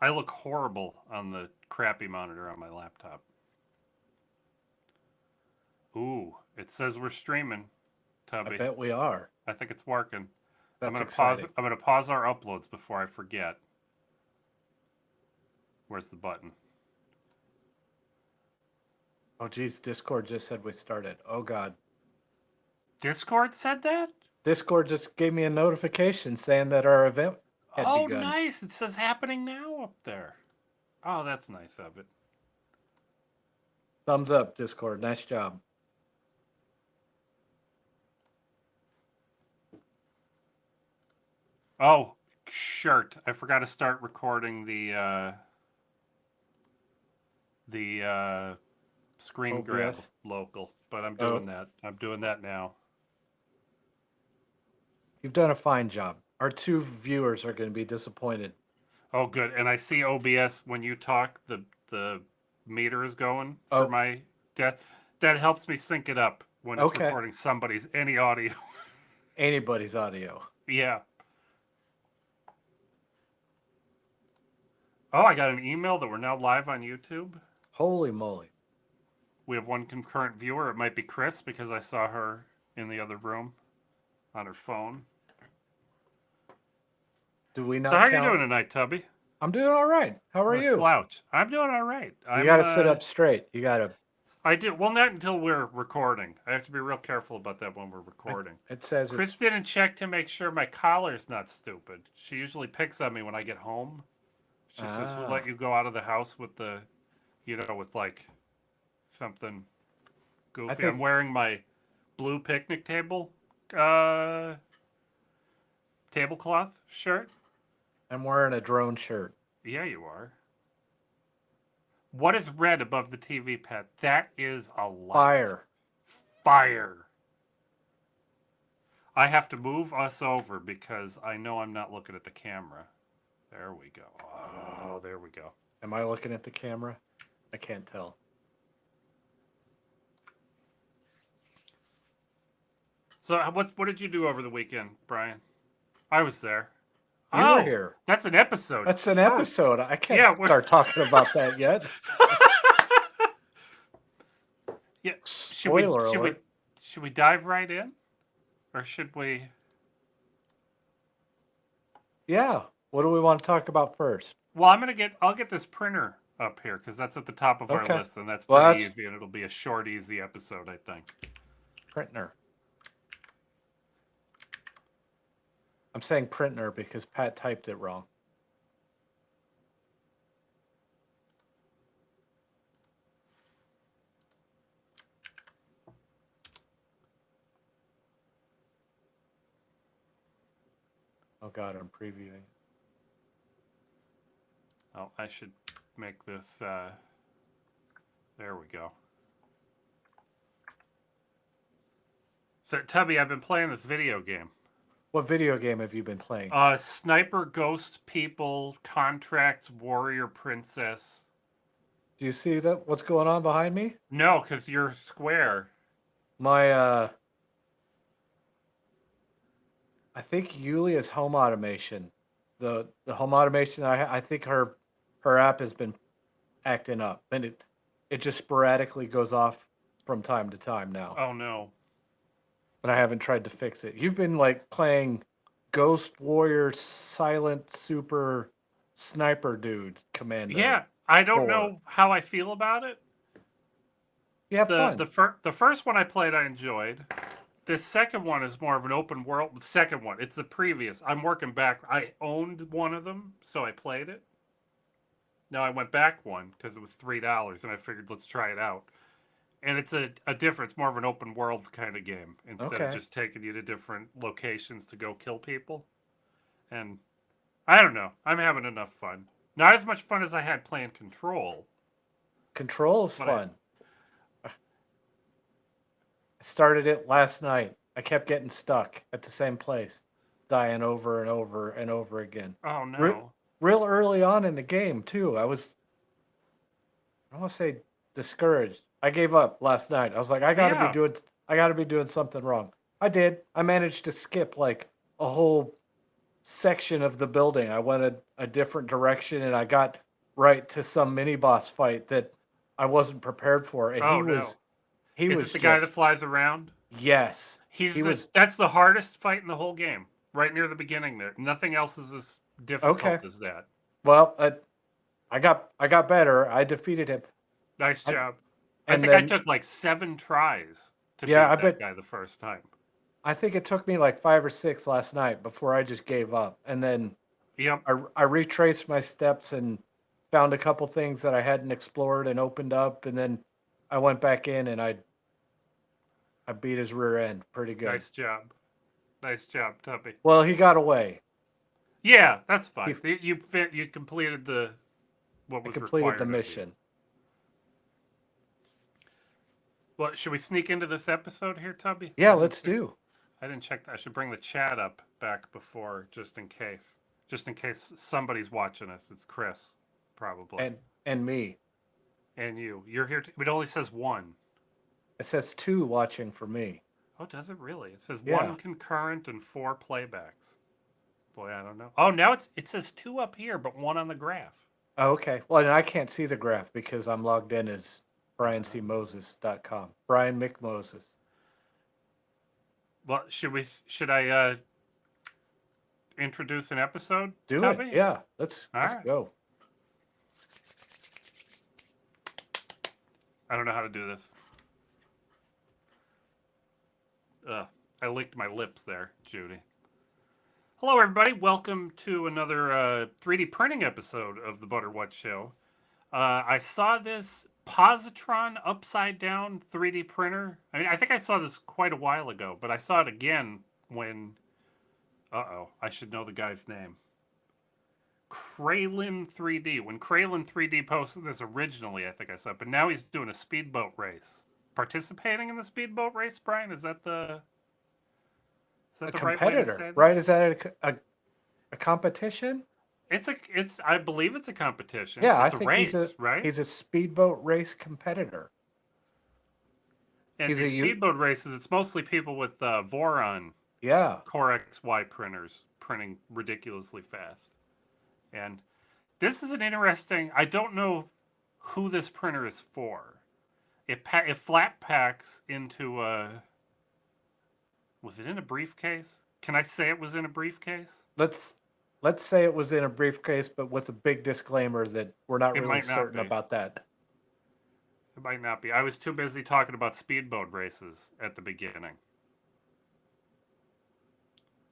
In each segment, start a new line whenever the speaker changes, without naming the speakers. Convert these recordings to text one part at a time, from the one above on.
I look horrible on the crappy monitor on my laptop. Ooh, it says we're streaming,
I
Tubby.
bet we are.
I think it's working. I'm
That's
gonna pause.
exciting.
I'm gonna pause our uploads before I forget. Where's the button?
Oh, geez. Discord just said we started. Oh, God.
Discord said that?
Discord just gave me a notification saying that our event had
Oh,
begun.
nice. It says happening now up there. Oh, that's nice of it.
Thumbs up, Discord. Nice job.
Oh, shirt. I forgot to start recording the screen grab
OBS.
local, but I'm
Oh,
doing that. I'm doing that now.
you've done a fine job. Our 2 viewers are going to be disappointed.
Oh, good. And I see OBS when you talk, the meter is going for
Oh,
my that that helps me sync it up when it's
okay.
recording somebody's any audio.
Anybody's audio.
Yeah. Oh, I got an email that we're now live on YouTube.
Holy moly.
We have one concurrent viewer. It might be Chris because I saw her in the other room on her phone.
Do we
So how
not
are you
count?
doing tonight, Tubby?
I'm doing all right. How are
I'm a
you?
slouch. I'm doing all right.
You got
I'm
to sit up straight. You got to.
I do. Well, not until we're recording. I have to be real careful about that when we're recording.
It says
Chris
it's.
didn't check to make sure my collar's not stupid. She usually picks on me when I get home. She says, "We'll let
Ah.
you go out of the house with the, with like something
I
goofy." I'm
think
wearing my blue picnic uh, tablecloth shirt.
I'm wearing a drone shirt.
Yeah, you are. What is red above the TV, Pat? That is a light.
Fire.
Fire. I have to move us over because I know I'm not looking at the camera. There we go. Oh, there we go.
Am I looking at the camera? I can't tell.
So, what did you do over the weekend, Brian? I was there.
You were
Oh,
here.
that's an episode.
That's an
Oh,
episode. I can't
yeah.
start talking about that yet.
Yeah. Should we
Spoiler
should we
alert.
should we dive right in, or should we?
Yeah. What do we want to talk about first?
Well, I'll get this printer up here because that's at the top of our
Okay.
list, and that's
Well,
pretty
that's
easy, and it'll be a short, easy episode, I think.
Printner. I'm saying Printner because Pat typed it wrong. Oh God, I'm previewing.
Oh, I should make this. There we go. So, Tubby, I've been playing this video game.
What video game have you been playing?
Sniper Ghost People Contracts Warrior Princess.
Do you see that? What's going on behind me?
No, because you're square.
My I think Yulia's home automation. The home automation. I think her app has been acting up, and it just sporadically goes off from time to time now.
Oh no.
But I haven't tried to fix it. You've been like playing Ghost Warrior Silent Super Sniper Dude Commando
Yeah, I don't
4.
know how I feel about it.
You have
The
fun.
the first one I played, I enjoyed. This second one is more of an open world. The second one, it's the previous. I'm working back. I owned one of them, so I played it. Now I went back one because it was $3, and I figured let's try it out. And it's a difference, more of an open world kind of game instead of
Okay.
just taking you to different locations to go kill people. And I don't know, I'm having enough fun. Not as much fun as I had playing Control.
Control's
But I,
fun. I started it last night. I kept getting stuck at the same place, dying over and over and over again.
oh
Re-
no,
Real early on in the game too. I want to say discouraged. I gave up last night. I was like,
yeah,
I got to be doing something wrong. I did. I managed to skip like a whole section of the building. I went a different direction, and I got right to some mini boss fight that I wasn't prepared for. And
Oh no!
he
Is it
was
the guy that
just
flies around?
yes.
He's
He
the
was
that's the hardest fight in the whole game. Right near the beginning there. Nothing else is as
okay.
difficult as that.
Well, I got better. I defeated him.
Nice
I,
job. I
and
think I
then
took like 7 tries to
yeah, I
beat that
bet
guy the first time.
I think it took me like 5 or 6 last night before I just gave up. And then
Yep.
I retraced my steps and found a couple things that I hadn't explored and opened up, and then I went back in and I beat his rear end pretty good.
Nice job. Nice job, Tubby.
Well, he got away.
Yeah, that's
He
fine. You completed the what
I
was
completed
required
the
of you.
mission.
Well, should we sneak into this episode here, Tubby?
Yeah, let's do.
I didn't check that. I should bring the chat up back before, just in case. Just in case somebody's watching us. It's Chris, probably.
And me.
And you. You're here. It only says 1.
It says 2 watching for me.
Oh, does it really? It says
Yeah.
1 concurrent and 4 playbacks. Boy, I don't know. Oh, now it says 2 up here, but 1 on the graph.
Oh, okay. Well, and I can't see the graph because I'm logged in as briancmoses.com. Brian McMoses.
Well, should I introduce an episode?
Do
Tubby?
it. Yeah. Let's
right.
go.
I don't know how to do this. I licked my lips there, Judy. Hello, everybody. Welcome to another 3D printing episode of the Butterwhat Show. I saw this positron upside down 3D printer. I mean, I think I saw this quite a while ago, but I saw it again when... I should know the guy's name. Kraylin 3D. When Kraylin 3D posted this originally, I think I saw it, but now he's doing a speedboat race. Participating in the speedboat race, Brian? Is that the
A
right way to
competitor,
say this?
right? Is that a competition?
It's I believe it's a competition.
Yeah,
It's
I
a
think
race, right?
he's a speedboat race competitor.
And
He's
in
a
speedboat races, it's mostly people with Voron
yeah.
Core XY printers printing ridiculously fast. And this is an interesting... I don't know who this printer is for. It flat packs into a... Was it in a briefcase? Can I say it was in a briefcase?
Let's say it was in a briefcase, but with a big disclaimer that we're not really certain about that.
It might not be. I was too busy talking about speedboat races at the beginning.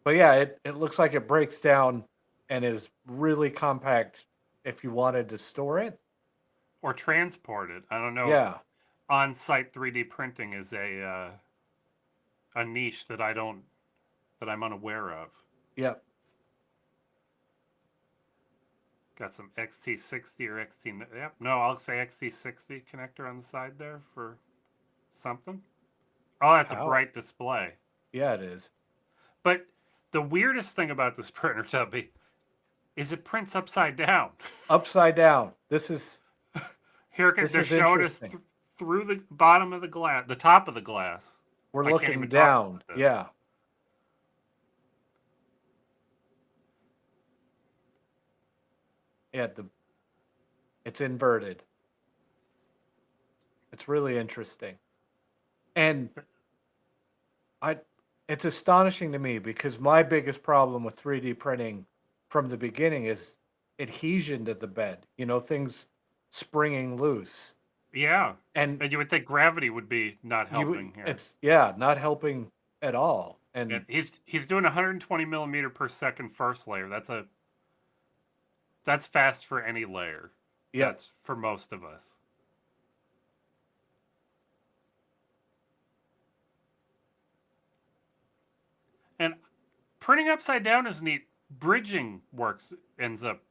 But yeah, it looks like it breaks down and is really compact if you wanted to store it.
Or transport it. I don't know.
Yeah.
On-site 3D printing is a niche that I'm unaware of.
Yep.
Got some XT60 or XT... Yep. No, I'll say XT60 connector on the side there for something. Oh, that's a bright display.
Yeah, it is.
But the weirdest thing about this printer, Tubby, is it prints upside down.
Upside down. This is...
Here, they're showing us through the bottom of the glass, the top of the glass.
We're looking down. Yeah. Yeah, it's inverted. It's really interesting. And it's astonishing to me because my biggest problem with 3D printing from the beginning is adhesion to the bed. You know, things springing loose.
Yeah.
And
you would think gravity would be not helping here.
It's not helping at all. And
he's doing 120 millimeter per second first layer. That's fast for any layer.
Yeah.
That's for most of us. And printing upside down is neat. Bridging ends up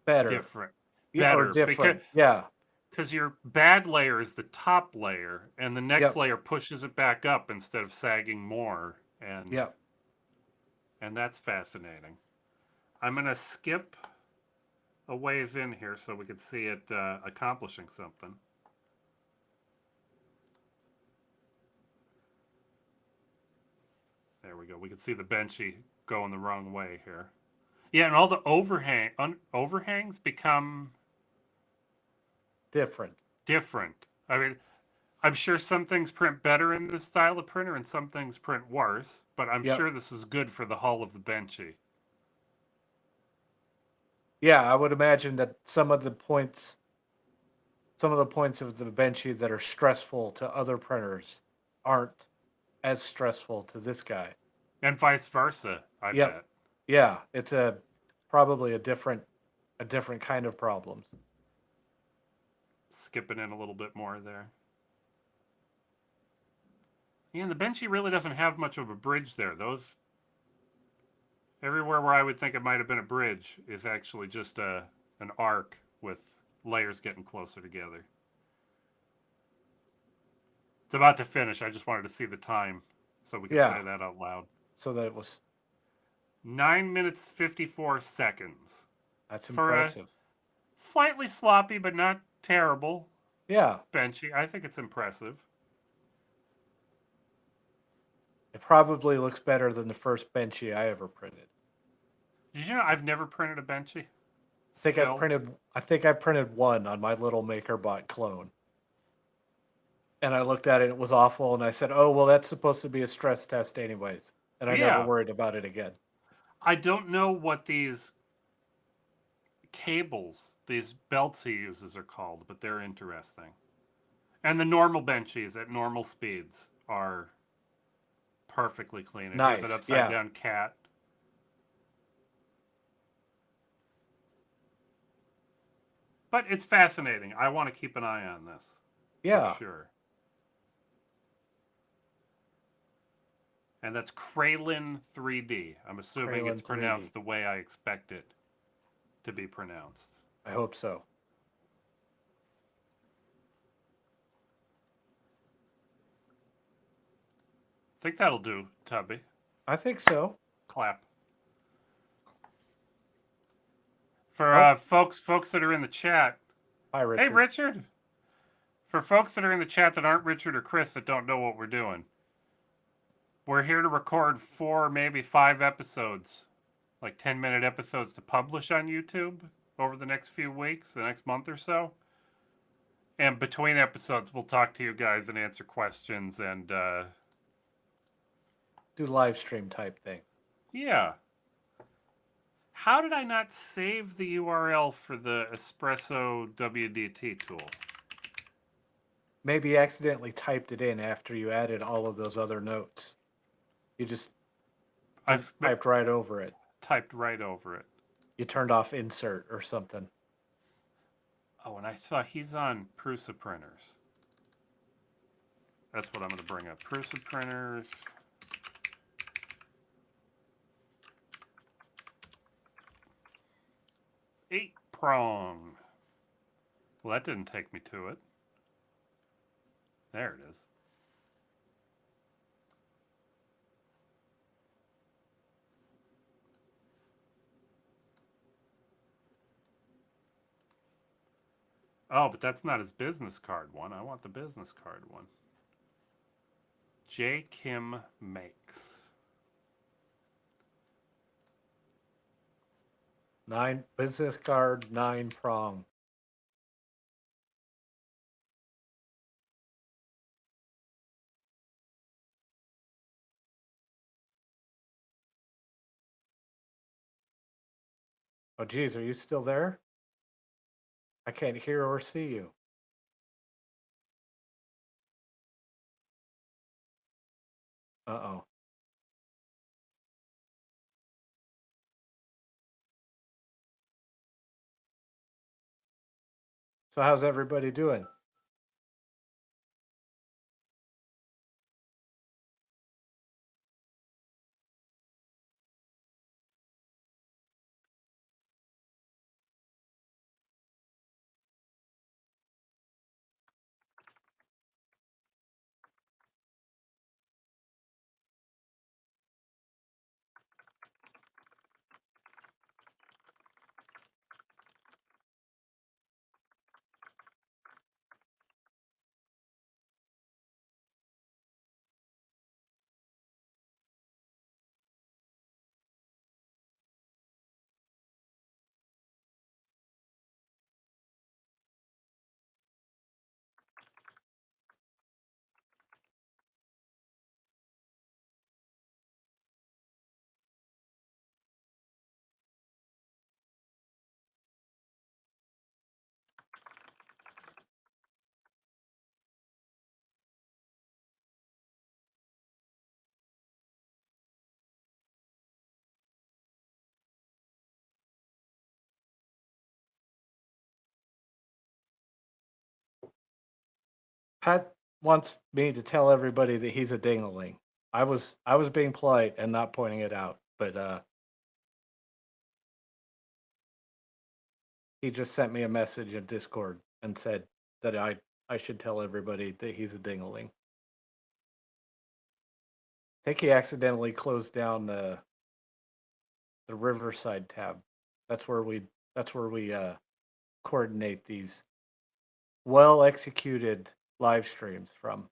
better.
Different.
Or different.
Because your bad layer is the top layer, and the next layer pushes it back up instead of sagging more. And and that's fascinating. I'm going to skip a ways in here so we could see it accomplishing something. There we go. We can see the benchy going the wrong way here. Yeah, and all the overhangs become
Different.
different. I mean, I'm sure some things print better in this style of printer and some things print worse, but I'm
Yep.
sure this is good for the hull of the Benchy.
Yeah, I would imagine that some of the points of the Benchy that are stressful to other printers aren't as stressful to this guy.
And vice versa, I
Yep.
bet.
Yeah, it's probably a different kind of problems.
Skipping in a little bit more there. Yeah, and the Benchy really doesn't have much of a bridge there. Those everywhere where I would think it might have been a bridge is actually just an arc with layers getting closer together. It's about to finish. I just wanted to see the time so we could
Yeah,
say that out loud.
so that it was
9 minutes 54 seconds
that's
for a
impressive.
slightly sloppy but not terrible
Yeah,
Benchy. I think it's impressive.
it probably looks better than the first Benchy I ever printed.
Did you know I've never printed a Benchy? Still,
I think I printed one on my little MakerBot clone. And I looked at it, it was awful, and I said, "Oh, well, that's supposed to be a stress test anyways." And I never
yeah.
worried about it again.
I don't know what these cables, these belts he uses are called, but they're interesting. And the normal Benchies at normal speeds are perfectly clean. And here's an
Nice.
upside
Yeah.
down cat. But it's fascinating. I want to keep an eye on this for
Yeah.
sure. And that's Kralin 3D. I'm assuming it's
Kralin 3D.
pronounced the way I expect it to be pronounced.
I hope so.
I think that'll do, Tubby.
I think so.
Clap. For
Oh,
folks that are in the chat,
hi,
hey
Richard.
Richard. For folks that are in the chat that aren't Richard or Chris that don't know what we're doing, we're here to record 4, maybe 5 episodes, like 10-minute episodes to publish on YouTube over the next few weeks, the next month or so. And between episodes, we'll talk to you guys and answer questions. And
Do live stream type thing.
yeah. How did I not save the URL for the Espresso WDT tool?
Maybe you accidentally typed it in after you added all of those other notes. You just
I've
typed right over it.
typed right over it.
You turned off insert or something.
Oh, and I saw he's on Prusa printers. That's what I'm going to bring up. Prusa printers. Eight prong. Well, that didn't take me to it. There it is. Oh, but that's not his business card one. I want the business card one. J. Kim Makes.
9 business card, 9 prong. Oh, geez, are you still there? I can't hear or see you. Uh-oh. So how's everybody doing? Pat wants me to tell everybody that he's a dingling. I was being polite and not pointing it out, but he just sent me a message in Discord and said that I should tell everybody that he's a dingling. I think he accidentally closed down the Riverside tab. That's where we coordinate these well executed live streams from.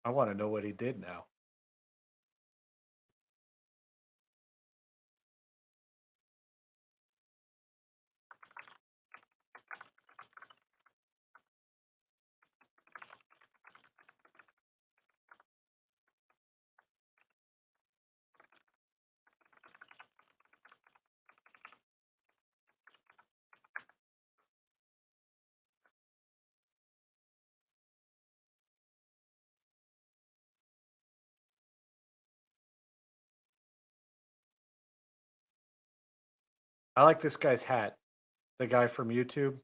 I want to know what he did now. I like this guy's hat. The guy from YouTube.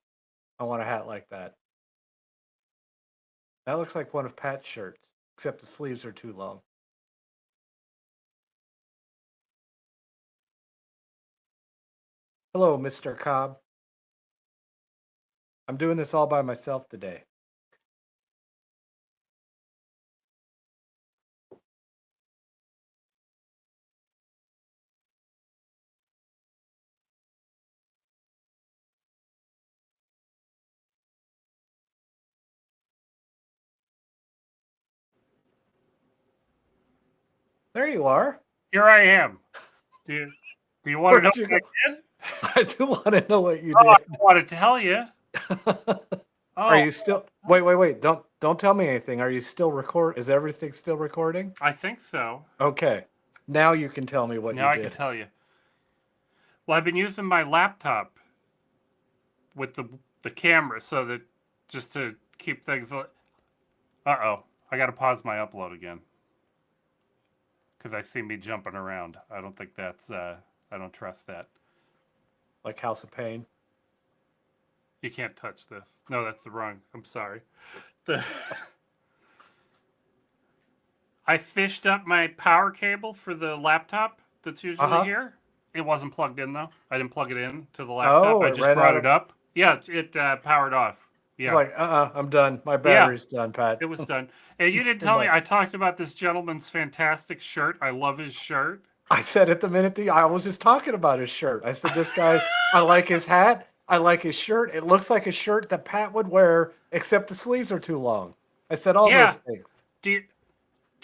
I want a hat like that. That looks like one of Pat's shirts, except the sleeves are too long. Hello, Mr. Cobb. I'm doing this all by myself today. There you are.
Here I am. Do you want to know
Where'd you
what I
go?
did?
I do want to know what you
Oh, I
did.
don't want to tell you.
Are
Oh,
you still? Wait! Don't tell me anything. Are you still record? Is everything still recording?
I think so.
Okay. Now you can tell me what
Now I
you
can
did.
tell you. Well, I've been using my laptop with the camera so that just to keep things. Uh-oh. I got to pause my upload again. Because I see me jumping around. I don't think that's, I don't trust that.
Like House of Pain.
You can't touch this. No, that's the wrong. I'm sorry. I fished up my power cable for the laptop that's usually here. It wasn't plugged in though. I didn't plug it in to the laptop.
Oh,
I
it
just
ran
brought
out
it
of.
up. Yeah, it powered off.
It's
Yeah,
like, I'm done. My
yeah,
battery's done, Pat.
it was done. And you didn't
Too
tell me.
much.
I talked about this gentleman's fantastic shirt. I love his shirt.
I said it the minute I was just talking about his shirt. I said, this guy, I like his hat. I like his shirt. It looks like a shirt that Pat would wear, except the sleeves are too long. I said all those
Yeah.
things.
Do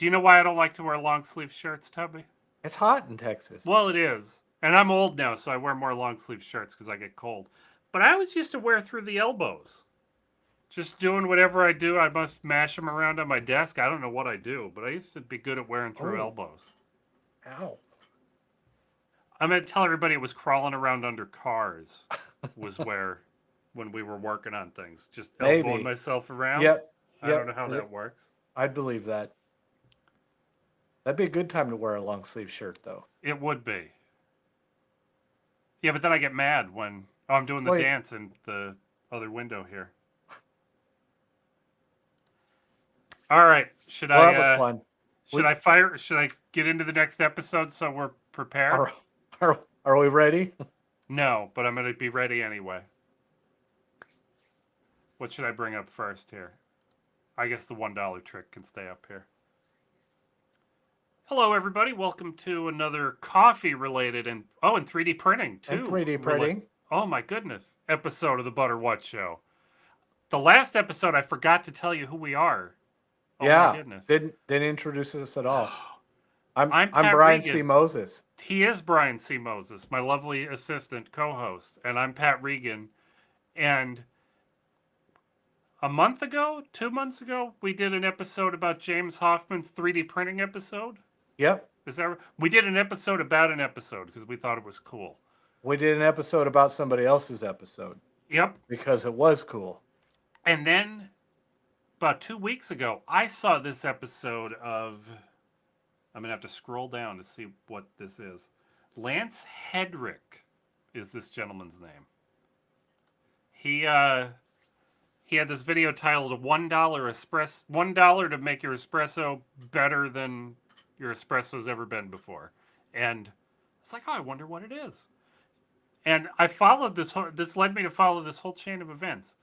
you know why I don't like to wear long sleeve shirts, Tubby?
It's hot in Texas.
Well, it is. And I'm old now, so I wear more long sleeve shirts because I get cold. But I always used to wear through the elbows. Just doing whatever I do, I must mash them around on my desk. I don't know what I do, but I used to be good at wearing through elbows.
Ow.
I'm going to tell everybody it was crawling around under cars was where, when we were working on things, just elbowing myself around.
Yep.
I don't know how that works.
I'd believe that. That'd be a good time to wear a long sleeve shirt, though.
It would be. Yeah, but then I get mad when I'm doing the dance in the other window here. All right. Should
Well, that was fun.
Should I get into the next episode so we're prepared?
Are we ready?
No, but I'm going to be ready anyway. What should I bring up first here? I guess the $1 trick can stay up here. Hello, everybody. Welcome to another coffee-related and 3D printing too.
And 3D printing.
Oh my goodness! Episode of the Butter What Show. The last episode, I forgot to tell you who we are. Oh my goodness!
Didn't introduce us at all. I'm
Pat
Brian
Regan.
C. Moses.
He is Brian C. Moses, my lovely assistant co-host, and I'm Pat Regan. And a month ago, 2 months ago, we did an episode about James Hoffman's 3D printing episode.
Yep.
Is that we did an episode about an episode because we thought it was cool.
We did an episode about somebody else's episode.
Yep.
because it was cool.
And then about 2 weeks ago, I saw this episode of. I'm gonna have to scroll down to see what this is. Lance Hedrick is this gentleman's name. He had this video titled $1 to make your espresso better than your espresso's ever been before. And it's like, oh, I wonder what it is. And I followed this led me to follow this whole chain of events.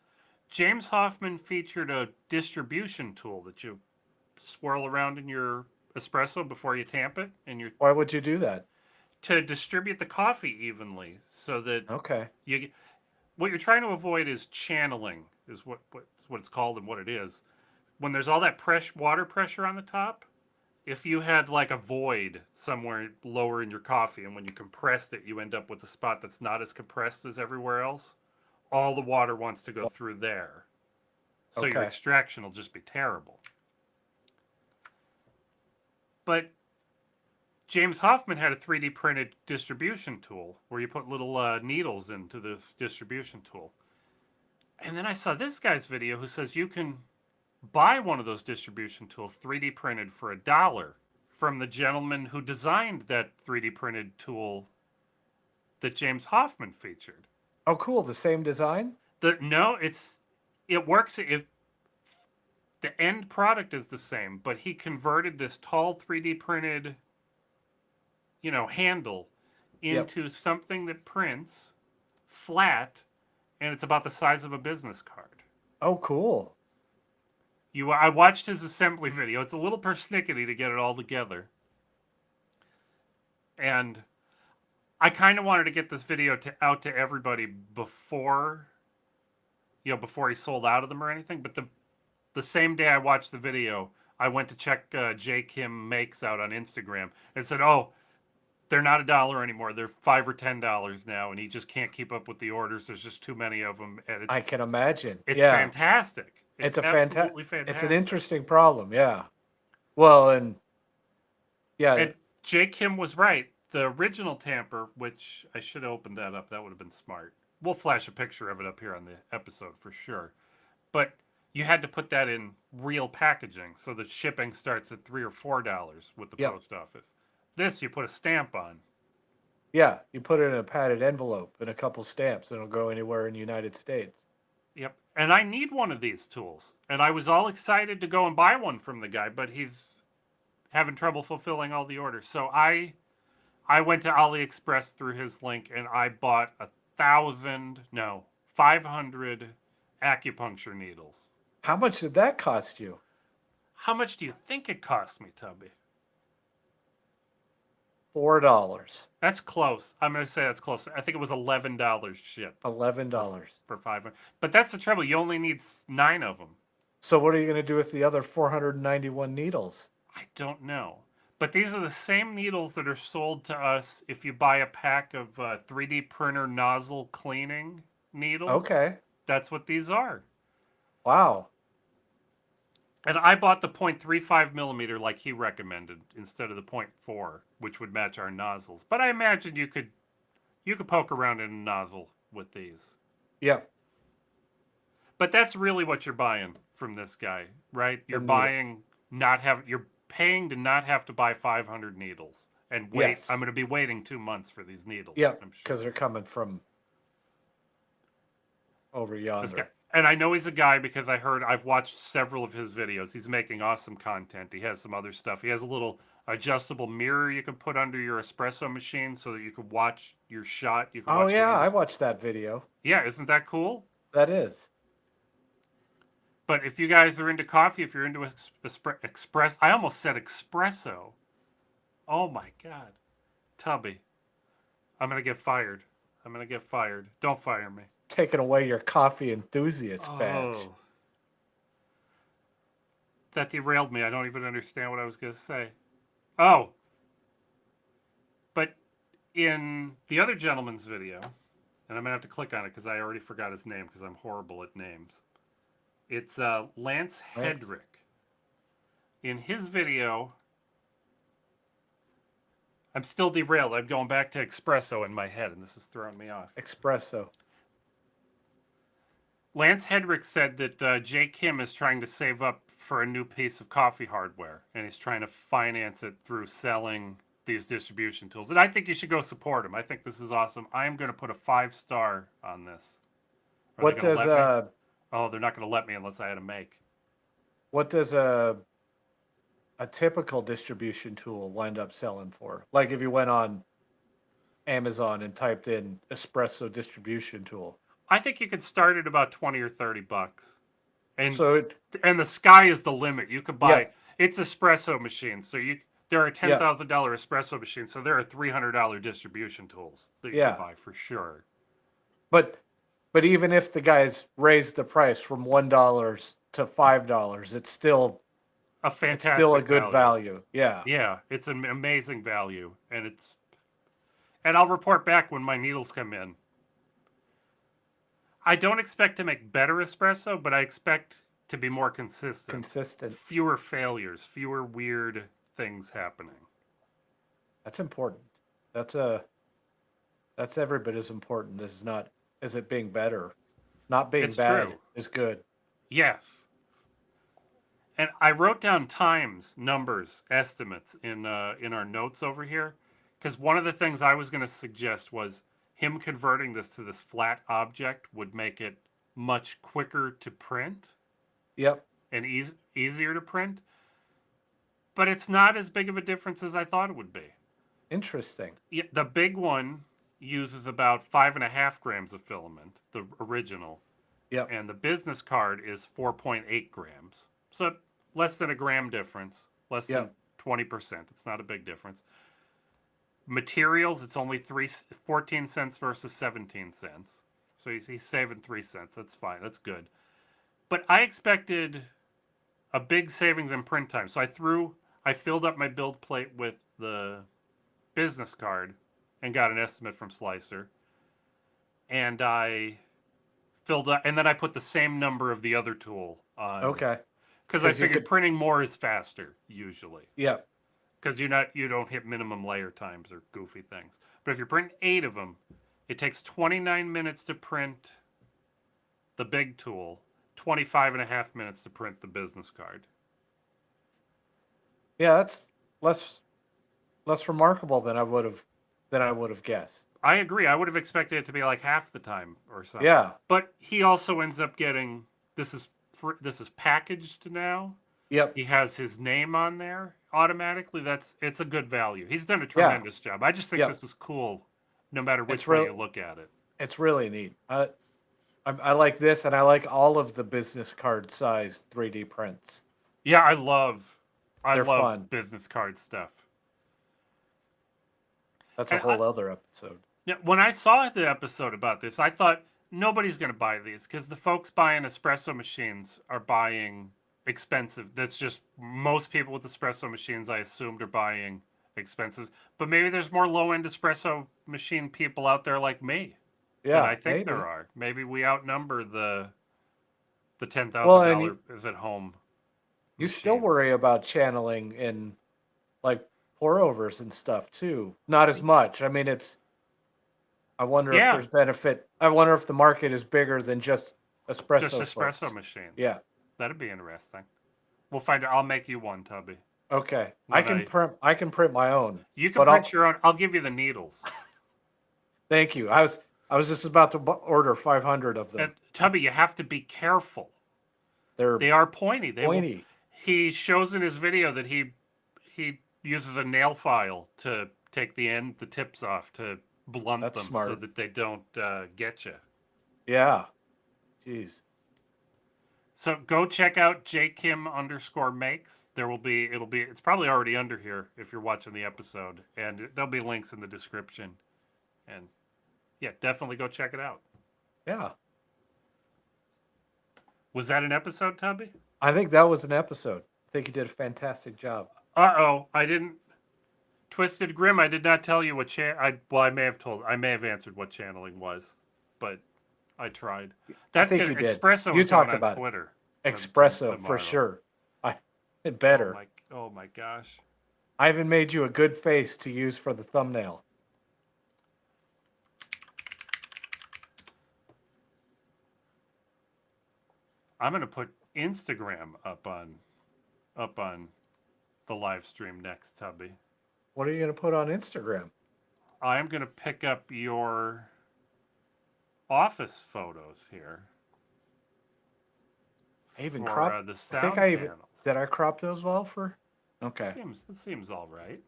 James Hoffman featured a distribution tool that you swirl around in your espresso before you tamp it, and
Why would you do that?
to distribute the coffee evenly, so that
Okay.
you what you're trying to avoid is channeling, is what it's called and what it is. When there's all that water pressure on the top, if you had like a void somewhere lower in your coffee, and when you compressed it, you end up with a spot that's not as compressed as everywhere else, all the water wants to go through there. So your
Okay.
extraction will just be terrible. But James Hoffman had a 3D printed distribution tool where you put little needles into this distribution tool. And then I saw this guy's video who says you can buy one of those distribution tools 3D printed for $1 from the gentleman who designed that 3D printed tool that James Hoffman featured.
Oh, cool. The same design?
No, it works. The end product is the same, but he converted this tall 3D printed, handle into something that prints flat, and it's about the size of a business card.
Oh, cool.
I watched his assembly video. It's a little persnickety to get it all together. And I kind of wanted to get this video out to everybody before he sold out of them or anything. But the same day I watched the video, I went to check J. Kim Makes out on Instagram and said, oh, they're not $1 anymore. They're $5 or $10 now, and he just can't keep up with the orders. There's just too many of them. And
I can imagine.
It's
yeah.
fantastic.
It's
absolutely fantastic.
It's an interesting problem. Yeah. Well, and yeah.
And J. Kim was right. The original tamper, which I should have opened that up. That would have been smart. We'll flash a picture of it up here on the episode for sure. But you had to put that in real packaging, so the shipping starts at $3 or $4 with the post office. This you put a stamp on.
Yeah, you put it in a padded envelope and a couple stamps, and it'll go anywhere in the United States.
Yep. And I need one of these tools. And I was all excited to go and buy one from the guy, but he's having trouble fulfilling all the orders. So I went to AliExpress through his link, and I bought 500 acupuncture needles.
How much did that cost you?
How much do you think it cost me, Tubby?
$4.
That's close. I'm going to say that's close. I think it was $11 shipped.
$11
for 500. But that's the trouble. You only need 9 of them.
So what are you going to do with the other 491 needles?
I don't know. But these are the same needles that are sold to us if you buy a pack of 3D printer nozzle cleaning needles.
Okay.
That's what these are.
Wow.
And I bought the 0.35 millimeter like he recommended instead of the 0.4, which would match our nozzles. But I imagine you could poke around in a nozzle with these.
Yeah.
But that's really what you're buying from this guy, right? You're you're paying to not have to buy 500 needles and wait.
Yes.
I'm going to be waiting 2 months for these needles.
Yeah, because they're coming from over yonder.
And I know he's a guy because I've watched several of his videos. He's making awesome content. He has some other stuff. He has a little adjustable mirror you can put under your espresso machine so that you can watch your shot.
I watched that video.
Yeah, isn't that cool?
That is.
But if you guys are into coffee, if you're into I almost said espresso. Oh my God. Tubby, I'm going to get fired. Don't fire me.
Taking away your coffee enthusiast badge.
That derailed me. I don't even understand what I was going to say. Oh. But in the other gentleman's video, and I'm going to have to click on it because I already forgot his name because I'm horrible at names. It's Lance Hedrick. In his video, I'm still derailed. I'm going back to espresso in my head, and this is throwing me off.
Espresso.
Lance Hedrick said that Jay Kim is trying to save up for a new piece of coffee hardware, and he's trying to finance it through selling these distribution tools. And I think you should go support him. I think this is awesome. I am going to put a 5-star on this. Are
What
they going
does
to let me? Oh, they're not going to let me unless I had a make.
what does a typical distribution tool wind up selling for? Like if you went on Amazon and typed in espresso distribution tool.
I think you could start at about 20 or 30 bucks. And
So it,
and the sky is the limit. You could buy
yeah,
it's espresso machines. So there are
yeah,
$10,000 espresso machines. So there are $300 distribution tools that you
yeah.
can buy for sure.
But even if the guys raised the price from $1 to $5,
A
it's still a
fantastic
good value. Yeah.
Yeah, it's an amazing value, and I'll report back when my needles come in. I don't expect to make better espresso, but I expect to be more consistent.
Consistent.
Fewer failures, fewer weird things happening.
That's important. That's every bit as important as it being better. Not being
It's
bad
true.
is good.
Yes. And I wrote down times, numbers, estimates in our notes over here, because one of the things I was going to suggest was him converting this to this flat object would make it much quicker to print
Yep.
and easier to print. But it's not as big of a difference as I thought it would be.
Interesting.
Yeah, the big one uses about 5.5 grams of filament, the original,
Yep.
and the business card is 4.8 grams. So less than a gram difference, less than
Yep.
20%. It's not a big difference. Materials, it's only 14 cents versus 17 cents. So he's saving 3 cents. That's fine. That's good. But I expected a big savings in print time. So I filled up my build plate with the business card and got an estimate from Slicer. And I filled up, and then I put the same number of the other tool on.
Okay.
Because I
'Cause you
figured
could-
printing more is faster usually.
Yep.
Because you don't hit minimum layer times or goofy things. But if you're printing 8 of them, it takes 29 minutes to print the big tool, 25.5 minutes to print the business card.
Yeah, that's less remarkable than I would have guessed.
I agree. I would have expected it to be like half the time or something.
Yeah.
But he also ends up getting this is packaged now.
Yep.
He has his name on there automatically. It's a good value. He's done a tremendous job. I just think
Yep.
this is cool, no matter which
It's
way
real-
you look at it.
It's really neat. I like this, and I like all of the business card size 3D prints.
Yeah, I love
They're fun.
business card stuff.
That's a
And
whole other episode.
Now, when I saw the episode about this, I thought nobody's going to buy these because the folks buying espresso machines are buying expensive. That's just most people with espresso machines, I assumed, are buying expensive. But maybe there's more low end espresso machine people out there like me.
Yeah,
And I think
maybe.
there are. Maybe we outnumber the $10,000
Well, and
is at home.
You still
machines.
worry about channeling in like pour overs and stuff too. Not as much. I mean, I wonder if
Yeah.
there's benefit. I wonder if the market is bigger than just espresso.
Just espresso
folks.
machines.
Yeah.
That'd be interesting. We'll find out. I'll make you one, Tubby.
Okay.
Would
I can print my own.
You can
But
print your own. I'll give you the needles.
Thank you. I was just about to order 500 of them.
And Tubby, you have to be careful.
They're
They are pointy.
pointy.
He shows in his video that he uses a nail file to take the tips off to blunt
That's
them so
smart.
that they don't get you.
Yeah. Jeez.
So go check out jkim_makes. It's probably already under here if you're watching the episode, and there'll be links in the description. And yeah, definitely go check it out.
Yeah.
Was that an episode, Tubby?
I think that was an episode. I think you did a fantastic job.
Uh-oh, I didn't. Twisted Grim, I did not tell you what I may have answered what channeling was, but I tried. That's
think
good.
you did.
Espresso
You
was
talked
on
about it.
Twitter.
Espresso for
tomorrow.
sure. It better.
Oh my gosh.
I even made you a good face to use for the thumbnail.
I'm gonna put Instagram up on the live stream next, Tubby.
What are you going to put on Instagram?
I'm gonna pick up your office photos here
I even
for
cropped.
the
I think
sound
I even
panels.
did. I crop those well for. Okay.
It seems all right.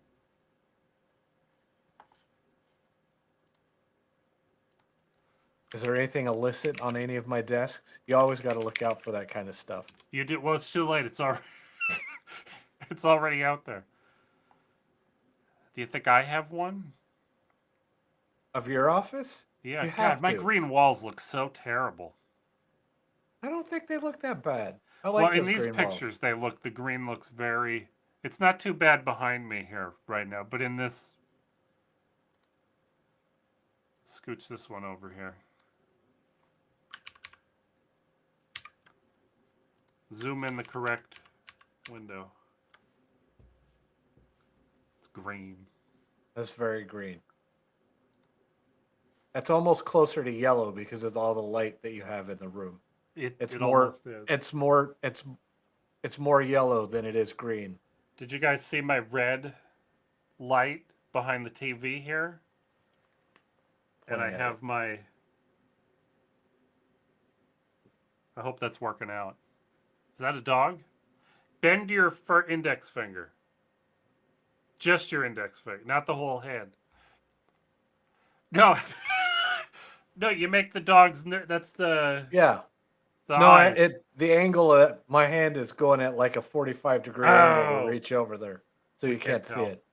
Is there anything illicit on any of my desks? You always got to look out for that kind of stuff.
You do well. It's too late. It's already it's already out there. Do you think I have one?
Of your office?
Yeah.
You
God,
have
my
to.
green walls look so terrible.
I don't think they look that bad. I
Well,
like
in
those
these
green walls.
pictures, the green looks very. It's not too bad behind me here right now, but in this, scooch this one over here. Zoom in the correct window. It's green.
That's very green. That's almost closer to yellow because of all the light that you have in the room. It's
It
more.
almost is.
It's more yellow than it is green.
Did you guys see my red light behind the TV here? And I
Pointing at
have my. I hope that's working out. Is that a dog? Bend your index finger. Just your index finger, not the whole hand. No, no, you make the dogs. That's
Yeah.
the
No,
eyes.
the angle of my hand is going at like a 45-degree angle to
Oh,
reach over there, so
we
you can't
can't
see
tell.
it.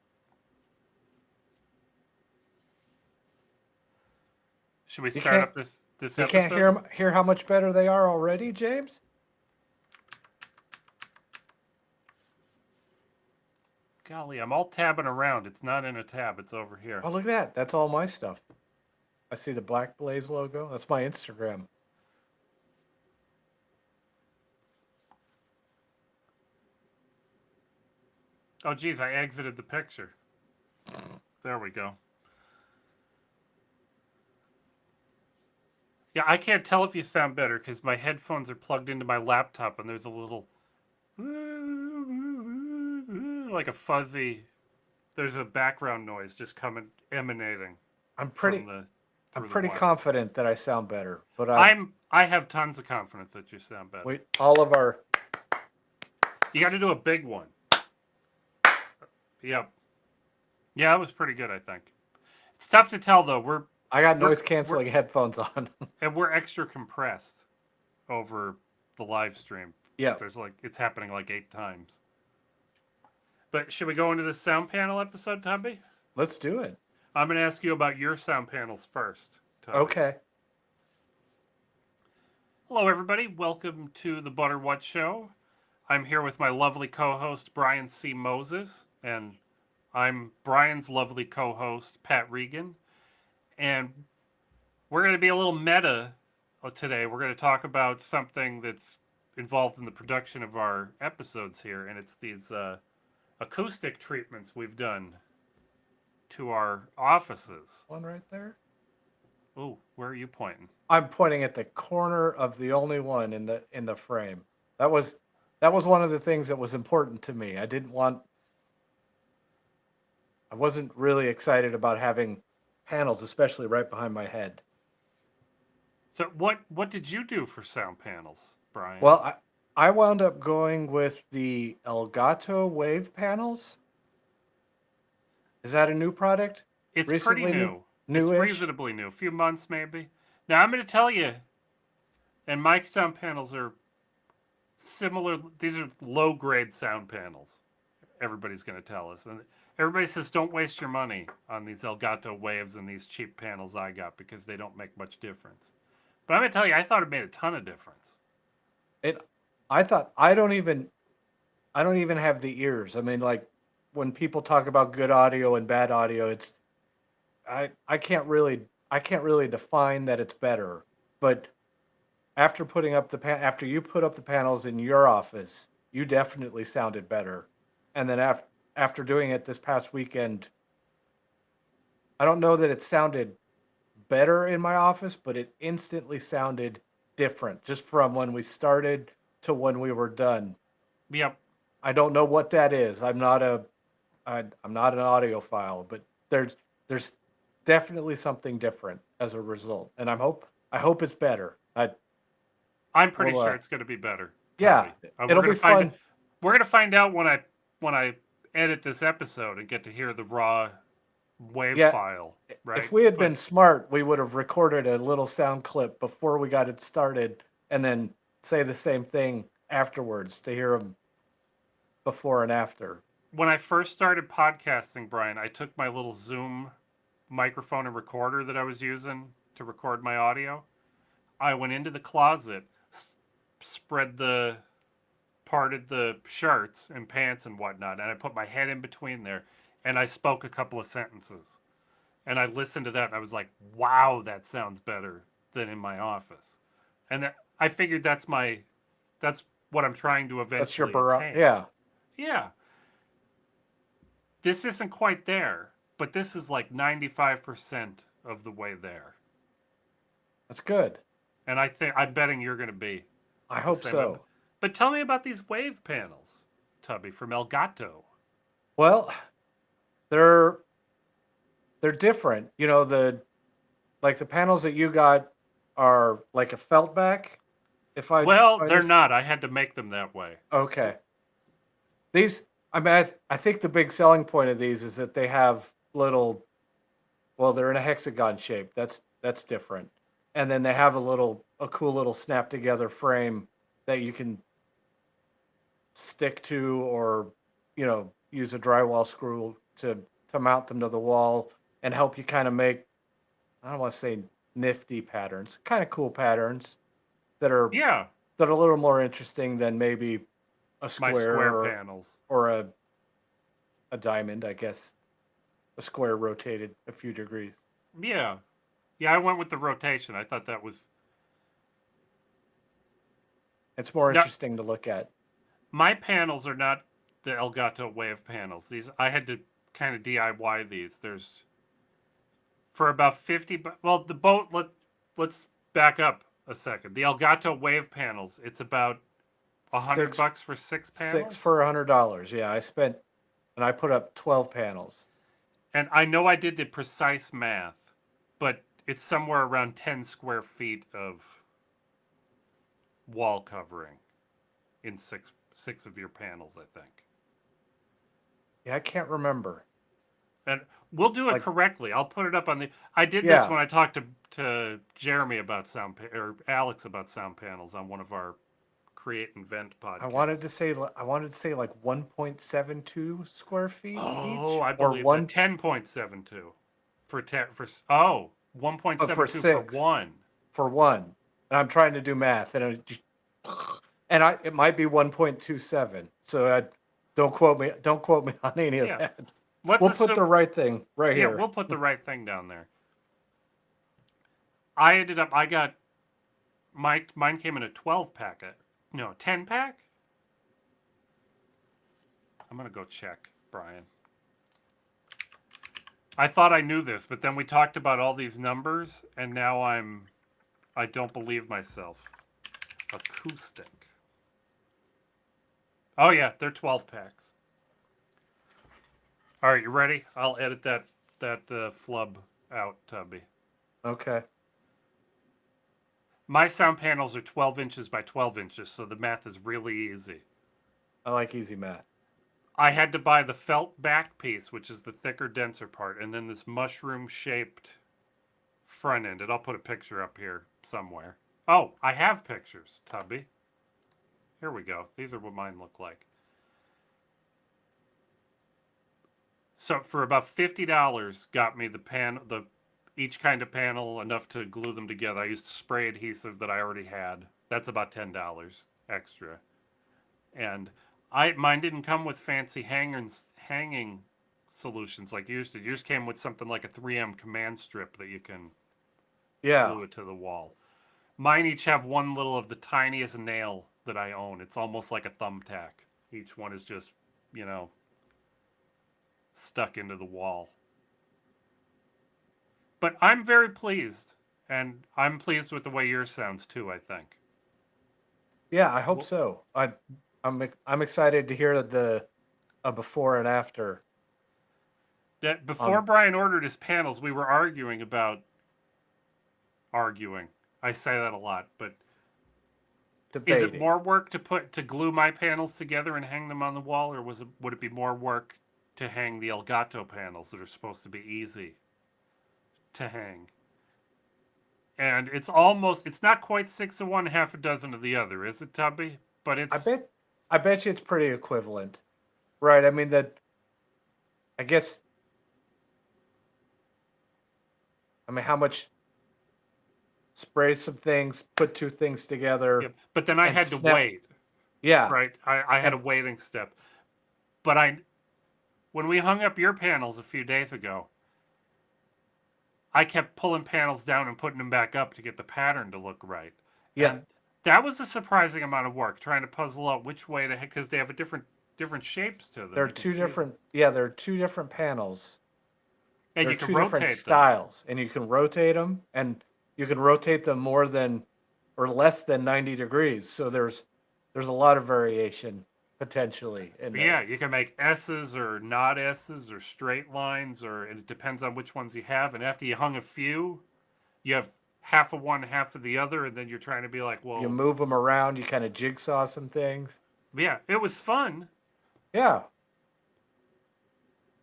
Should we
You
start
can't.
up this
You can't
episode?
hear how much better they are already, James.
Golly, I'm all tabbing around. It's not in a tab. It's over here.
Oh, look at that. That's all my stuff. I see the Black Blaze logo. That's my Instagram.
Oh, geez, I exited the picture. There we go. Yeah, I can't tell if you sound better because my headphones are plugged into my laptop and there's a little like a fuzzy. There's a background noise just emanating
I'm
from
pretty.
the
I'm
through the
pretty
wire.
confident that I sound better, but
I have tons of confidence that you sound better.
all of our.
You got to do a big one. Yep. Yeah, that was pretty good, I think. It's tough to tell though.
I got
we're-
noise canceling headphones on.
And we're extra compressed over the live stream.
Yeah.
There's it's happening like 8 times. But should we go into this sound panel episode, Tubby?
Let's do it.
I'm going to ask you about your sound panels first, Tubby.
Okay.
Hello, everybody. Welcome to the Butter What Show. I'm here with my lovely co-host, Brian C. Moses, and I'm Brian's lovely co-host, Pat Regan. And we're going to be a little meta today. We're going to talk about something that's involved in the production of our episodes here, and it's these acoustic treatments we've done to our offices.
One right there.
Oh, where are you pointing?
I'm pointing at the corner of the only one in the frame. That was one of the things that was important to me. I wasn't really excited about having panels, especially right behind my head.
So what did you do for sound panels, Brian?
Well, I wound up going with the Elgato wave panels. Is that a new product?
it's
recently
pretty new. It's
Newish?
reasonably new. A few months maybe. Now I'm going to tell you, and my sound panels are similar. These are low grade sound panels. Everybody's going to tell us. And everybody says don't waste your money on these Elgato waves and these cheap panels I got because they don't make much difference. But I'm going to tell you, I thought it made a ton of difference.
I don't even have the ears. I mean, like when people talk about good audio and bad audio, I can't really define that it's better. But after you put up the panels in your office, you definitely sounded better. And then after doing it this past weekend, I don't know that it sounded better in my office, but it instantly sounded different, just from when we started to when we were done.
Yep.
I don't know what that is. I'm not an audiophile, but there's definitely something different as a result, and I hope it's better.
I'm pretty
Well,
sure it's going to be better,
yeah,
Tubby.
it'll be fun.
We're gonna find out when I edit this episode and get to hear the raw wave
Yeah,
file, right?
if we had
But
been smart, we would have recorded a little sound clip before we got it started, and then say the same thing afterwards to hear them before and after.
when I first started podcasting, Brian, I took my little Zoom microphone and recorder that I was using to record my audio. I went into the closet, spread the parted the shirts and pants and whatnot, and I put my head in between there, and I spoke a couple of sentences, and I listened to that, and I was like, "Wow, that sounds better than in my office," and I figured that's what I'm trying to
That's your
eventually attain.
yeah.
Yeah, this isn't quite there, but this is like 95% of the way there,
That's good.
and I'm betting you're going to be
I
the
hope
same.
so.
But tell me about these wave panels, Tubby, from Elgato.
Well, they're they're different. You know, the panels that you got are like a felt back.
Well,
If
they're not. I had to make them that way.
okay. These, I mean, I think the big selling point of these is that they have little, well, they're in a hexagon shape. That's different. And then they have a cool little snap together frame that you can stick to, or, you know, use a drywall screw to mount them to the wall and help you kind of make, I don't want to say nifty patterns, kind of cool patterns that are
Yeah,
a little more interesting than maybe a
my
square
square panels.
or a diamond, I guess. A square rotated a few degrees.
Yeah. Yeah, I went with the rotation. I thought that was.
It's more
Now,
interesting to look at.
my panels are not the Elgato Wave panels. These I had to kind of DIY these. There's for about 50 well, the boat let's back up a second. The Elgato Wave panels, it's about
Six
$100 for 6 panels.
six for $100. Yeah, I put up 12 panels.
And I know I did the precise math, but it's somewhere around 10 square feet of wall covering in six of your panels, I think.
Yeah, I can't remember.
And we'll do it
Like,
correctly. I'll put it up on the. I did this
yeah,
when I talked to Jeremy about or Alex about sound panels on one of our Create and Vent podcasts.
I wanted to say like 1.72 square feet
Oh,
each,
I
or
believe that 10.72 for 10 for oh
for
1.72 for
six
one.
for one. And I'm trying to do math, and it might be 1.27. So don't quote me. Don't quote me on any of
Yeah,
that.
let's
We'll
assume.
put the right thing right
Yeah,
here.
we'll put the right thing down there. I got mine came in a 12 packet. No, 10 pack? I'm going to go check, Brian. I thought I knew this, but then we talked about all these numbers and now I don't believe myself. Acoustic. Oh yeah, they're 12 packs. All right, you ready? I'll edit that flub out, Tubby.
Okay.
My sound panels are 12 inches by 12 inches, so the math is really easy.
I like easy math.
I had to buy the felt back piece, which is the thicker, denser part, and then this mushroom-shaped front end. And I'll put a picture up here somewhere. Oh, I have pictures, Tubby. Here we go. These are what mine look like. So for about $50, got me the each kind of panel enough to glue them together. I used spray adhesive that I already had. That's about $10 extra. And mine didn't come with fancy hanging solutions like yours did. Yours came with something like a 3M command strip that you can
Yeah.
glue it to the wall. Mine each have one little of the tiniest nail that I own. It's almost like a thumbtack. Each one is just, stuck into the wall. But I'm very pleased And I'm pleased with the way yours sounds too, I think.
Yeah, I hope
Well,
so. I'm excited to hear the a before and after
that before
on
Brian ordered his panels, we were arguing. I say that a lot, but is it
debating.
more work to glue my panels together and hang them on the wall, or would it be more work to hang the Elgato panels that are supposed to be easy to hang? And it's not quite 6 of one, half a dozen of the other, is it, Tubby? But
I
it's
bet I bet you it's pretty equivalent. Right. I mean that I guess I mean how much spray some things, put two things together
yep. But then I
and
had to
snap.
wait,
Yeah.
right? I had a
And
waiting step. But when we hung up your panels a few days ago, I kept pulling panels down and putting them back up to get the pattern to look right.
yeah,
And that was a surprising amount of work trying to puzzle out which way to, because they have a different shapes to them.
there are
You can
two
see them,
different yeah, there are two different panels.
and
There are
you can
two different
rotate them.
styles and you can rotate them and you can rotate them more than or less than 90 degrees. So there's a lot of variation potentially in
Yeah,
there.
you can make S's or not S's or straight lines, or it depends on which ones you have. And after you hung a few, you have half of one, half of the other, and then you're trying to be like,
You
well,
move them around, you kind of jigsaw some things.
yeah, it was fun,
Yeah,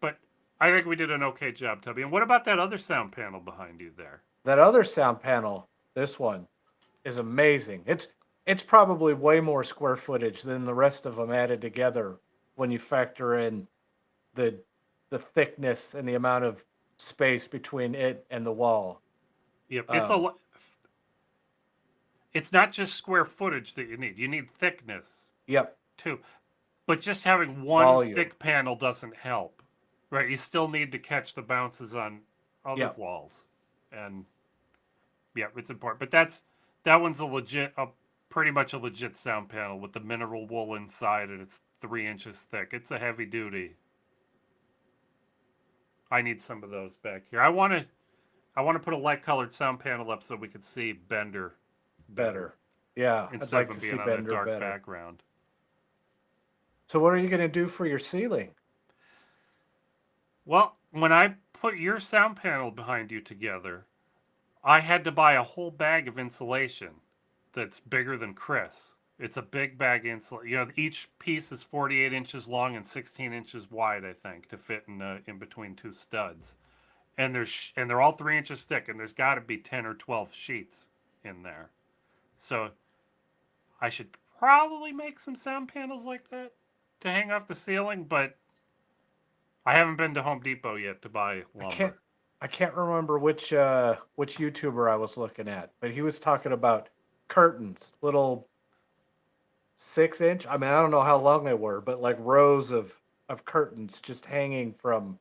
but I think we did an okay job, Tubby. And what about that other sound panel behind you there?
that other sound panel, this one is amazing. It's probably way more square footage than the rest of them added together when you factor in the the thickness and the amount of space between it and the wall.
Yep,
Um,
it's not just square footage that you need. You need thickness
yep,
too. But just having one
volume.
thick panel doesn't help, right? You still need to catch the bounces on other
Yep,
walls, and yeah, it's important. But that one's pretty much a legit sound panel with the mineral wool inside, and it's 3 inches thick. It's a heavy duty. I need some of those back here. I want to put a light colored sound panel up so we could see Bender better
better. Yeah, I'd
instead of
like
him
to see
being on a
Bender
dark
better.
background.
So what are you going to do for your ceiling?
Well, when I put your sound panel behind you together, I had to buy a whole bag of insulation that's bigger than Chris. It's a big bag of insulation. Each piece is 48 inches long and 16 inches wide, I think, to fit in between two studs. And they're all 3 inches thick, and there's got to be 10 or 12 sheets in there. So I should probably make some sound panels like that to hang off the ceiling, but I haven't been to Home Depot yet to buy
I can't
lumber.
I can't remember which YouTuber I was looking at, but he was talking about curtains, little 6 inch. I mean, I don't know how long they were, but like rows of curtains just hanging from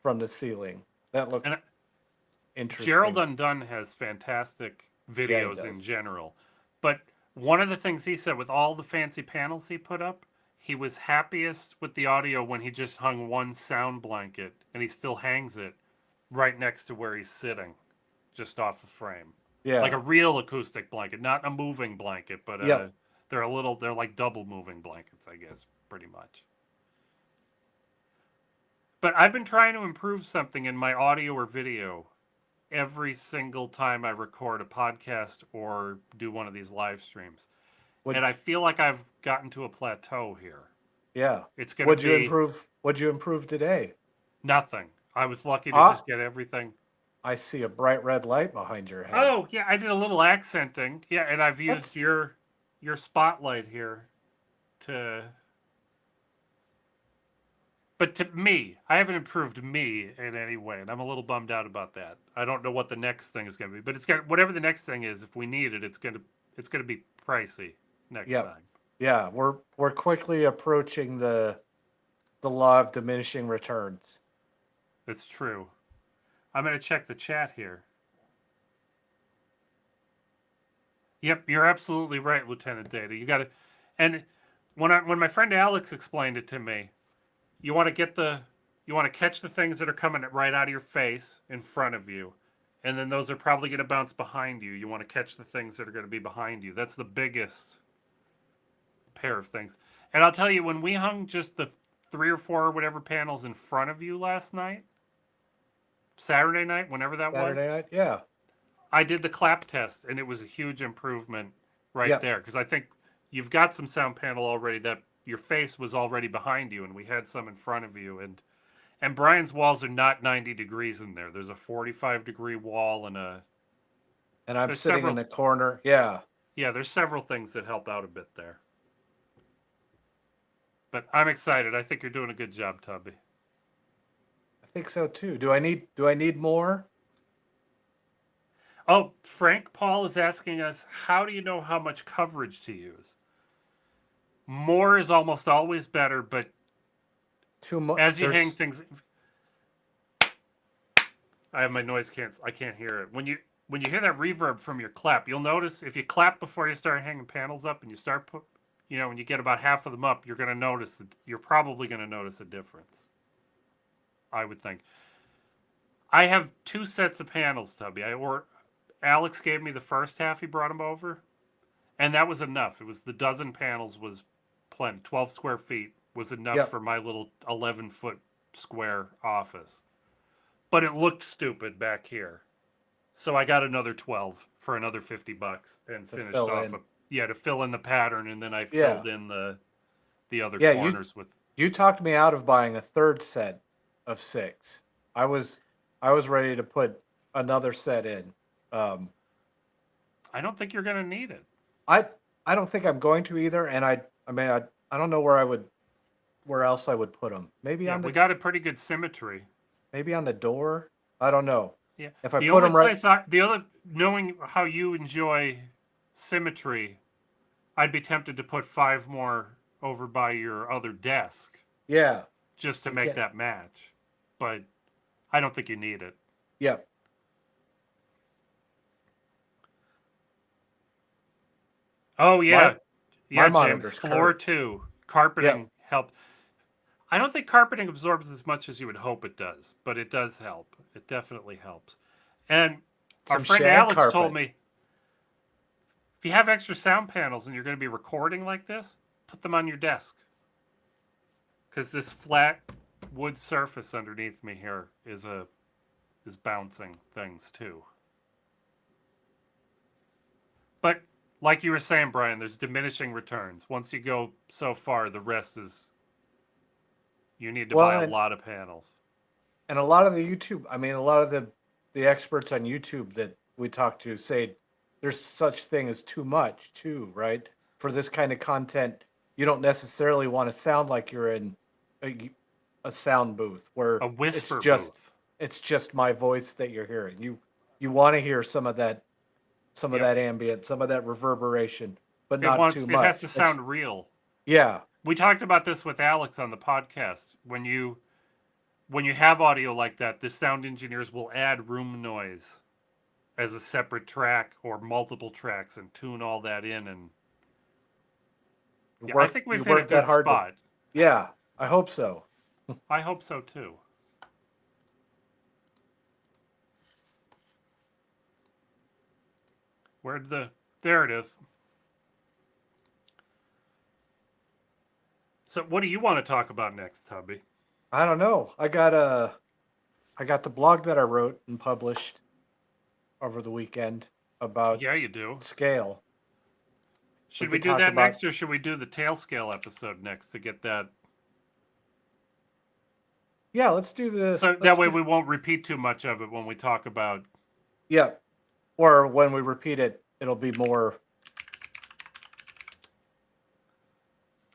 the ceiling. That looked
And Gerald
interesting.
Undone has fantastic
Yeah, he
videos in
does.
general. But one of the things he said with all the fancy panels he put up, he was happiest with the audio when he just hung one sound blanket, and he still hangs it right next to where he's sitting, just off a frame. Like
Yeah.
a real acoustic blanket, not a moving blanket, but
Yep.
they're like double moving blankets, I guess, pretty much. But I've been trying to improve something in my audio or video every single time I record a podcast or do one of these live streams.
Would
And I feel like I've gotten to a plateau here.
yeah.
It's going to be
Would you improve today?
nothing. I was lucky to
Ah,
just get everything.
I see a bright red light behind your head.
Oh, yeah, I did a little accenting. Yeah, and I've used
That's
your spotlight here to but to me, I haven't improved me in any way, and I'm a little bummed out about that. I don't know what the next thing is going to be, but it's got whatever the next thing is. If we need it, it's going to be pricey next
yep.
time.
Yeah, we're quickly approaching the law of diminishing returns.
It's true. I'm going to check the chat here. Yep, you're absolutely right, Lieutenant Data. You got to, and when my friend Alex explained it to me, you want to catch the things that are coming right out of your face in front of you, And then those are probably going to bounce behind you. You want to catch the things that are going to be behind you. That's the biggest pair of things. And I'll tell you, when we hung just the 3 or 4 or whatever panels in front of you last night, Saturday night, whenever that was,
Saturday night, yeah.
I did the clap test, and it was a huge improvement right
Yep.
there. Because I think you've got some sound panel already that your face was already behind you, and we had some in front of you. And Brian's walls are not 90 degrees in there. There's a 45-degree wall and a...
And I'm
There's
sitting
several-
in the corner. Yeah.
Yeah, there's several things that help out a bit there. But I'm excited. I think you're doing a good job, Tubby.
I think so too. Do I need more?
Oh, Frank Paul is asking us, how do you know how much coverage to use? More is almost always better, but
Too much.
as you hang things... I have my noise cancel. I can't hear it. When you hear that reverb from your clap, you'll notice if you clap before you start hanging panels up and you start when you get about half of them up, you're probably going to notice a difference. I would think. I have 2 sets of panels, Tubby. Alex gave me the first half. He brought them over, and that was enough. It was the dozen panels was plenty. 12 square feet was enough for my little 11-foot square office. But it looked stupid back here, so I got another 12 for another $50 and finished off. To fill in the pattern, and then I filled in the other corners with.
You talked me out of buying a third set of 6. I was ready to put another set in.
I don't think you're going to need it.
I don't think I'm going to either, and I don't know where else I would put them. Maybe we
got a pretty good symmetry.
Maybe on the door. I don't know.
Yeah.
If I put them right.
Knowing how you enjoy symmetry, I'd be tempted to put 5 more over by your other desk.
Yeah.
Just to make that match. But I don't think you need it.
Yep.
Oh, yeah.
My
James. Floor 2. Carpeting help. I don't think carpeting absorbs as much as you would hope it does, but it does help. It definitely helps. And our friend Alex told me, if you have extra sound panels and you're going to be recording like this, put them on your desk. Because this flat wood surface underneath me here is bouncing things too. But like you were saying, Brian, there's diminishing returns. Once you go so far, the rest is... You need to buy a lot of panels.
And a lot of the experts on YouTube that we talk to say there's such thing as too much too, right? For this kind of content, you don't necessarily want to sound like you're in a sound booth where
a whisper
booth.
It's
it's just my voice that you're hearing. You want to hear some of that ambient, some of that reverberation, but not too much.
It has to sound real.
Yeah.
We talked about this with Alex on the podcast. When you have audio like that, the sound engineers will add room noise as a separate track or multiple tracks and tune all that in. And I think we've hit a good spot.
Yeah, I hope so.
I hope so too. There it is. So what do you want to talk about next, Tubby?
I don't know. I got the blog that I wrote and published over the weekend about
you do.
Scale.
Should we do that next, or should we do the tail scale episode next to get that?
Yeah, let's do the...
So that way we won't repeat too much of it when we talk about...
Yeah. Or when we repeat it, it'll be more...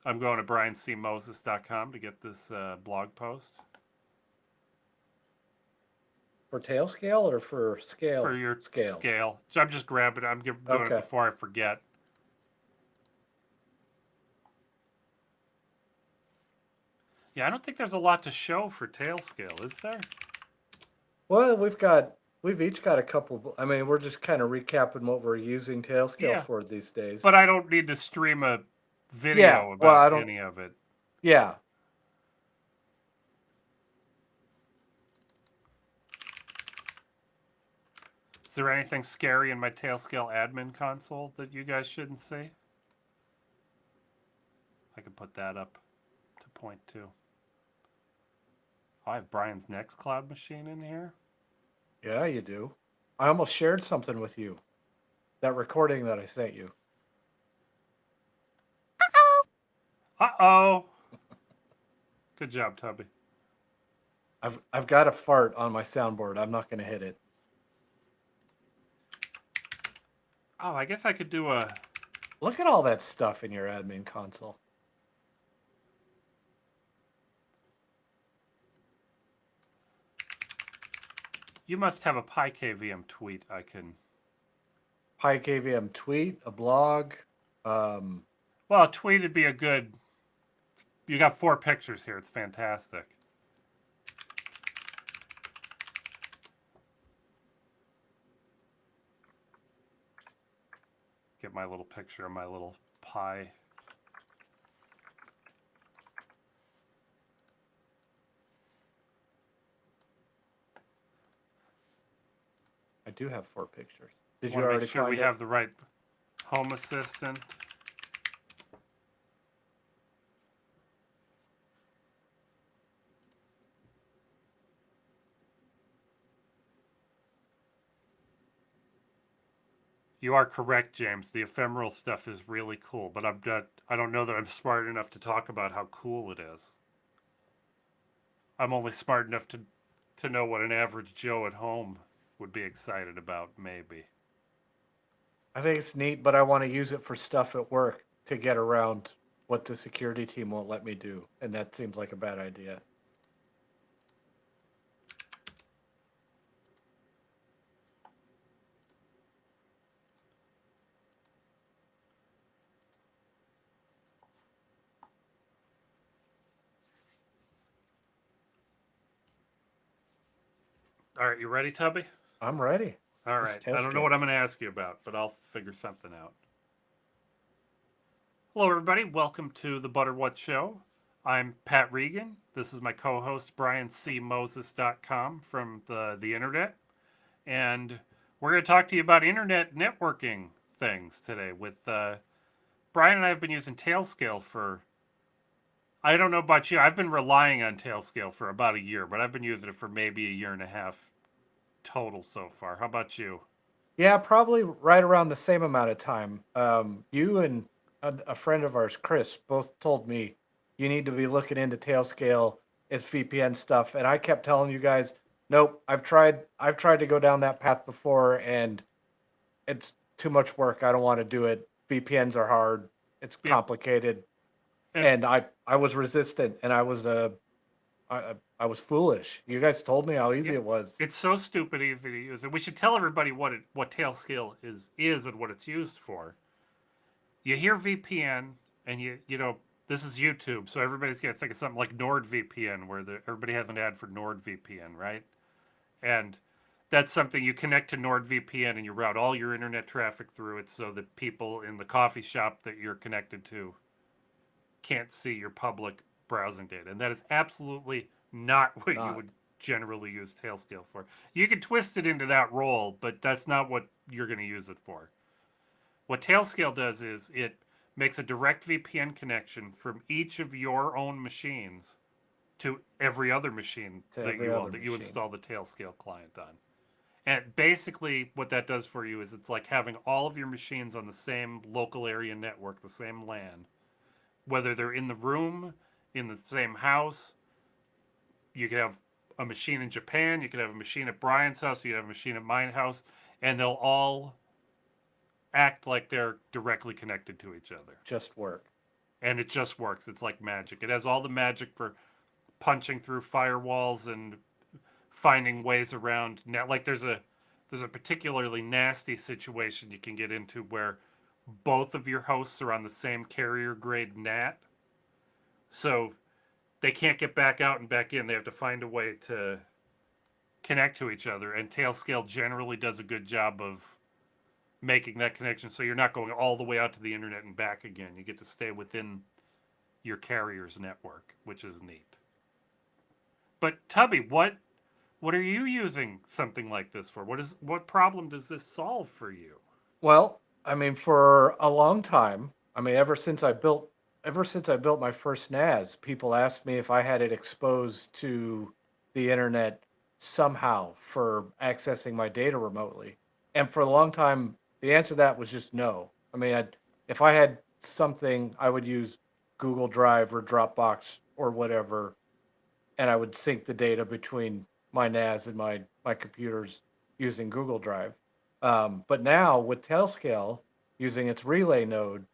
I'm going to briancmoses.com to get this blog post.
For tail scale or for scale?
For your scale. So I'm just grabbing it. I'm doing it before I forget. Yeah, I don't think there's a lot to show for tail scale, is there?
Well, we've each got a couple. I mean, we're just kind of recapping what we're using tail scale for these days.
But I don't need to stream a video about any of it.
Yeah.
Is there anything scary in my Tailscale admin console that you guys shouldn't see? I can put that up to point to. Oh, I have Brian's Nextcloud machine in here.
Yeah, you do. I almost shared something with you. That recording that I sent you.
Uh-oh. Good job, Tubby.
I've got a fart on my soundboard. I'm not going to hit it.
Oh, I guess I could do a...
Look at all that stuff in your admin console.
You must have a PyKVM tweet I can...
PyKVM tweet, a blog.
Well, a tweet would be a good... You got 4 pictures here. It's fantastic. Get my little picture of my little Pi.
I do have 4 pictures. Did you
Want to
already
make sure
find
we
it?
have the right Home Assistant. You are correct, James. The ephemeral stuff is really cool, but I don't know that I'm smart enough to talk about how cool it is. I'm only smart enough to know what an average Joe at home would be excited about, maybe.
I think it's neat, but I want to use it for stuff at work to get around what the security team won't let me do. And that seems like a bad idea.
All right, you ready, Tubby?
I'm ready.
All
This
right. I don't know what I'm going to ask you about, but I'll figure something out. Hello, everybody. Welcome to the Butterwhat Show. I'm Pat Regan. This is my co-host, BrianCMoses.com from the internet. And we're going to talk to you about internet networking things today with Brian and I have been using Tailscale for, I don't know about you, I've been relying on Tailscale for about a year, but I've been using it for maybe a year and a half total so far. How about you?
Yeah, probably right around the same amount of time. You and a friend of ours, Chris, both told me you need to be looking into Tailscale, its VPN stuff, and I kept telling you guys, nope, I've tried to go down that path before, and it's too much work. I don't want to do it. VPNs are hard. It's
Yeah.
complicated, and I was resistant, and I was foolish. You guys told me how easy it was.
It's so stupid easy to use. And we should tell everybody what Tailscale is and what it's used for. You hear VPN and you know, this is YouTube, so everybody's gonna think of something like NordVPN, where everybody has an ad for NordVPN, right? And that's something you connect to NordVPN and you route all your internet traffic through it so that people in the coffee shop that you're connected to can't see your public browsing data. And that is absolutely not what you would generally use Tailscale for. You can twist it into that role, but that's not what you're going to use it for. What Tailscale does is it makes a direct VPN connection from each of your own machines to every other machine that you own, that you install the Tailscale client on. And basically what that does for you is it's like having all of your machines on the same local area network, the same LAN. Whether they're in the room, in the same house, you could have a machine in Japan, you could have a machine at Brian's house, you could have a machine at my house, and they'll all act like they're directly connected to each other.
Just work.
And it just works. It's like magic. It has all the magic for punching through firewalls and finding ways around net. Like there's a particularly nasty situation you can get into where both of your hosts are on the same carrier grade NAT. So they can't get back out and back in. They have to find a way to connect to each other. And Tailscale generally does a good job of making that connection so you're not going all the way out to the internet and back again. You get to stay within your carrier's network, which is neat. But Tubby, what What are you using something like this for? What problem does this solve for you?
Well, I mean, for a long time, I mean, ever since I built my first NAS, people asked me if I had it exposed to the internet somehow for accessing my data remotely. And for a long time, the answer to that was just no. I mean, if I had something, I would use Google Drive or Dropbox or whatever, and I would sync the data between my NAS and my computers using Google Drive. But now with Tailscale using its relay node,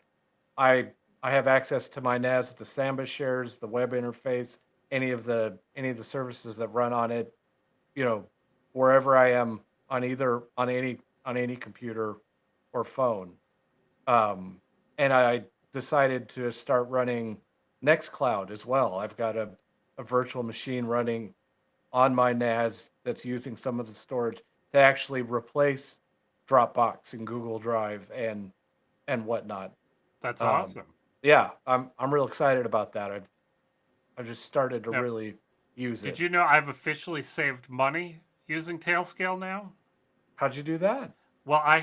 I I have access to my NAS, the Samba shares, the web interface, any of the services that run on it, you know, wherever I am on either on any computer or phone. Um, and I decided to start running Nextcloud as well. I've got a virtual machine running on my NAS that's using some of the storage to actually replace Dropbox and Google Drive and whatnot.
That's
Um,
awesome.
yeah, I'm real excited about that. I've just started to
Now,
really use
did
it.
you know I've officially saved money using Tailscale now?
How'd you do that?
Well, I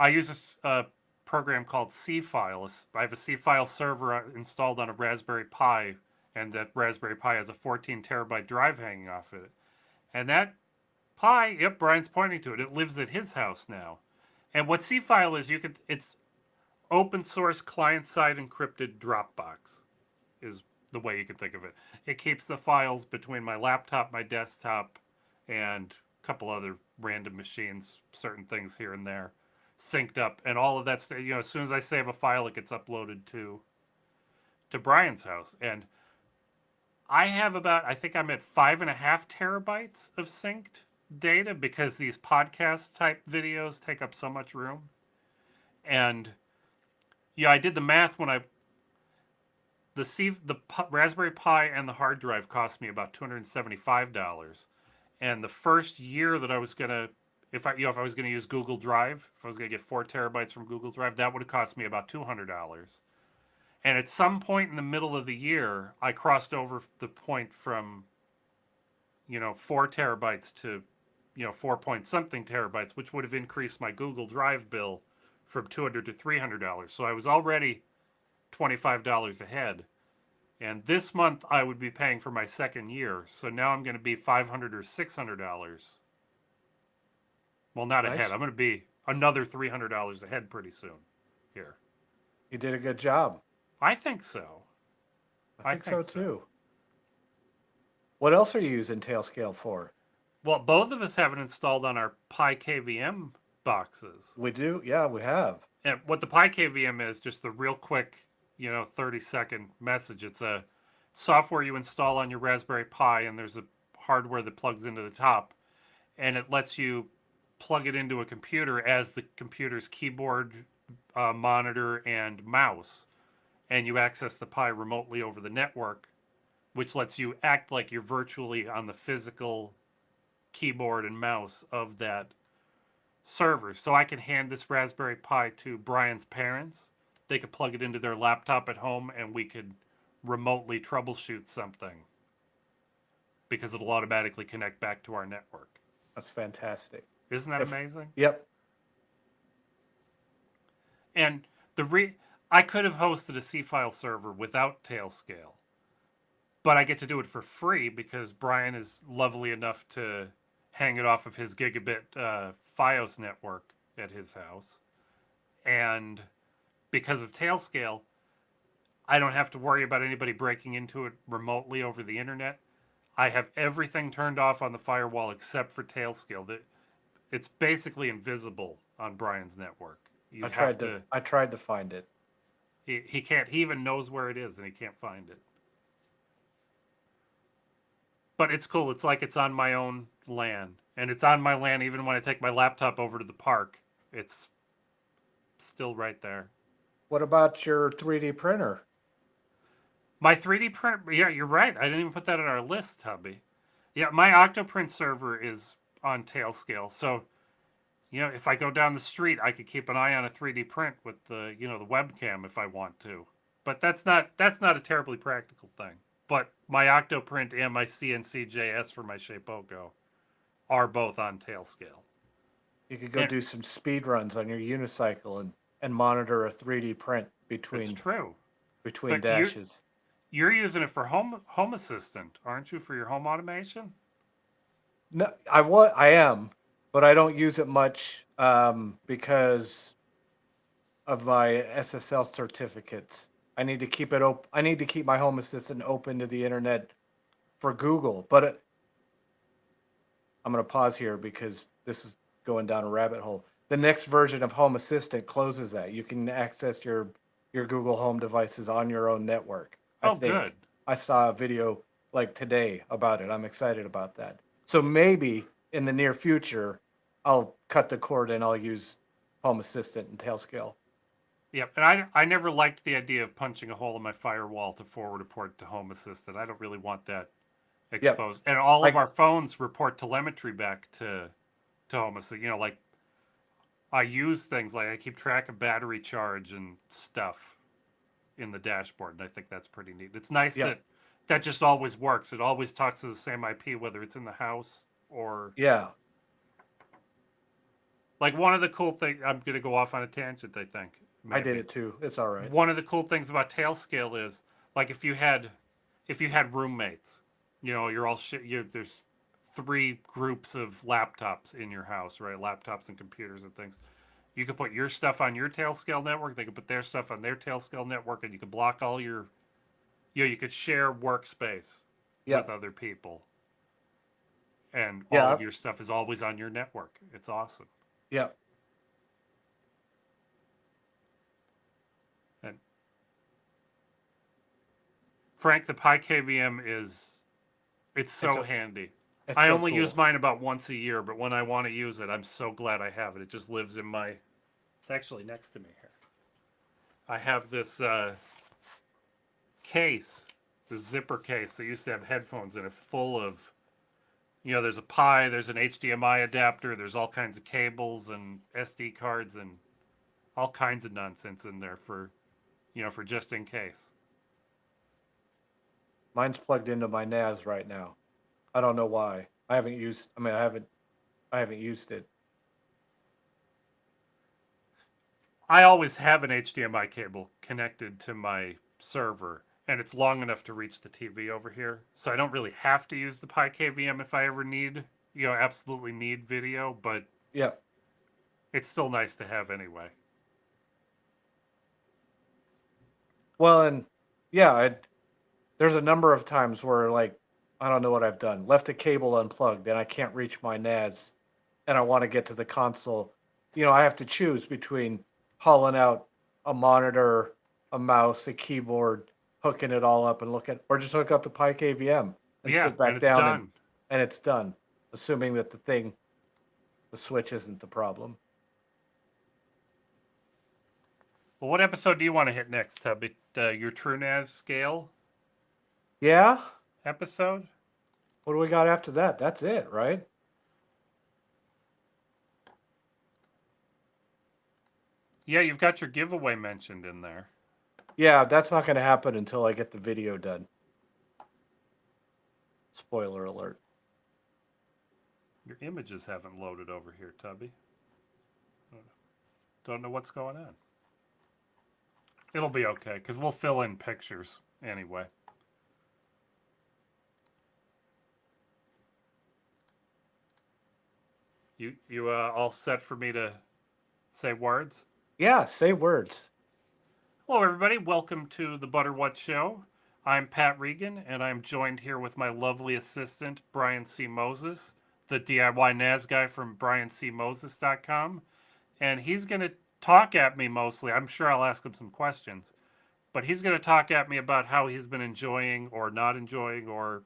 use a program called C File. I have a C File server installed on a Raspberry Pi, and that Raspberry Pi has a 14 terabyte drive hanging off it. And that Pi, yep, Brian's pointing to it. It lives at his house now. And what C File is, it's open source client side encrypted Dropbox is the way you can think of it. It keeps the files between my laptop, my desktop, and a couple other random machines, certain things here and there, synced up, and all of that. As soon as I save a file, it gets uploaded to Brian's house, and I think I'm at 5.5 terabytes of synced data because these podcast type videos take up so much room. And yeah, I did the math when the Raspberry Pi and the hard drive cost me about $275, and the first year that I was gonna, if I was gonna use Google Drive, if I was gonna get 4 terabytes from Google Drive, that would have cost me about $200. And at some point in the middle of the year, I crossed over the point from 4 terabytes to 4 point something terabytes, which would have increased my Google Drive bill from $200 to $300. So I was already $25 ahead. And this month I would be paying for my second year. So now I'm going to be $500 or $600. Well, not ahead.
Nice.
I'm going to be another $300 ahead pretty soon here.
You did a good job.
I think so.
I
I
think so
think so.
too. What else are you using Tailscale for?
Well, both of us have it installed on our Pi KVM boxes.
We do? Yeah, we have.
And what the Pi KVM is, just the real quick, 30-second message. It's a software you install on your Raspberry Pi, and there's a hardware that plugs into the top, and it lets you plug it into a computer as the computer's keyboard, monitor, and mouse, and you access the Pi remotely over the network, which lets you act like you're virtually on the physical keyboard and mouse of that server. So I can hand this Raspberry Pi to Brian's parents. They could plug it into their laptop at home, and we could remotely troubleshoot something because it'll automatically connect back to our network.
That's fantastic.
Isn't that
If
amazing?
Yep.
And I could have hosted a C file server without Tailscale, but I get to do it for free because Brian is lovely enough to hang it off of his gigabit FiOS network at his house. And because of Tailscale, I don't have to worry about anybody breaking into it remotely over the internet. I have everything turned off on the firewall except for Tailscale. It's basically invisible on Brian's network. You have to.
I tried to find it.
He can't. He even knows where it is, and he can't find it. But it's cool. It's like it's on my own LAN, and it's on my LAN even when I take my laptop over to the park. It's still right there.
What about your 3D printer?
My 3D print. Yeah, you're right. I didn't even put that on our list, Hubby. Yeah, my Octoprint server is on Tailscale, so if I go down the street, I could keep an eye on a 3D print with the webcam if I want to. But that's not a terribly practical thing. but my Octoprint and my CNCJS for my Shapeoko are both on tail scale.
You could go
And
do some speed runs on your unicycle and monitor a 3D print
it's true.
between
But
dashes.
you're using it for home assistant, aren't you, for your home automation?
No, I am, but I don't use it much because of my SSL certificates. I need to keep it open. I need to keep my Home Assistant open to the internet for Google. But I'm going to pause here because this is going down a rabbit hole. The next version of Home Assistant closes that. You can access your Google Home devices on your own network. I
Oh,
think
good.
I saw a video like today about it. I'm excited about that. So maybe in the near future, I'll cut the cord and I'll use Home Assistant and Tailscale.
Yep, and I never liked the idea of punching a hole in my firewall to forward a port to Home Assistant. I don't really want that
Yep.
exposed. And all of
I
our phones report telemetry back to Home Assistant. You know, like I use things like I keep track of battery charge and stuff in the dashboard, and I think that's pretty neat. It's nice
yep.
that just always works. It always talks to the same IP, whether it's in the house or
Yeah.
like one of the cool things. I'm gonna go off on a tangent. I think
I did
maybe
it too. It's all right.
one of the cool things about Tailscale is like if you had roommates, you know, you're all shit. There's three groups of laptops in your house, right? Laptops and computers and things. You could put your stuff on your Tailscale network. They could put their stuff on their Tailscale network, and you could block all your. You know, you could share workspace with
Yep.
other people, and all
Yeah.
of your stuff is always on your network. It's awesome.
Yep.
And Frank, the Pi KVM it's so
It's a,
handy.
it's
I
so
only use
cool.
mine about once a year, but when I want to use it, I'm so glad I have it. It just lives in my. It's actually next to me here. I have this case, the zipper case that used to have headphones in it, full of. You know, there's a Pi, there's an HDMI adapter, there's all kinds of cables and SD cards and all kinds of nonsense in there for, you know, for just in case.
Mine's plugged into my NAS right now. I don't know why. I haven't used. I mean, I haven't used it.
I always have an HDMI cable connected to my server, and it's long enough to reach the TV over here. So I don't really have to use the Pi KVM if I ever need, you know, absolutely need video, but
Yep.
it's still nice to have anyway.
Well, and yeah, there's a number of times where like I don't know what I've done. Left a cable unplugged and I can't reach my NAS, and I want to get to the console. You know, I have to choose between hauling out a monitor, a mouse, a keyboard, hooking it all up and or just hook up the Pi KVM and
Yeah,
sit
and
back
it's
down
done.
and it's done. Assuming that the switch isn't the problem.
Well, what episode do you want to hit next, Tubby? Your TrueNAS scale
Yeah.
episode?
What do we got after that? That's it, right?
Yeah, you've got your giveaway mentioned in there.
Yeah, that's not going to happen until I get the video done. Spoiler alert.
Your images haven't loaded over here, Tubby. Don't know what's going on. It'll be okay, because we'll fill in pictures anyway. You all set for me to say words?
Yeah, say words.
Hello, everybody. Welcome to the Butterwhat Show. I'm Pat Regan, and I'm joined here with my lovely assistant, Brian C. Moses, the DIY NAS guy from briancmoses.com. And he's going to talk at me mostly. I'm sure I'll ask him some questions. But he's going to talk at me about how he's been enjoying or not enjoying, or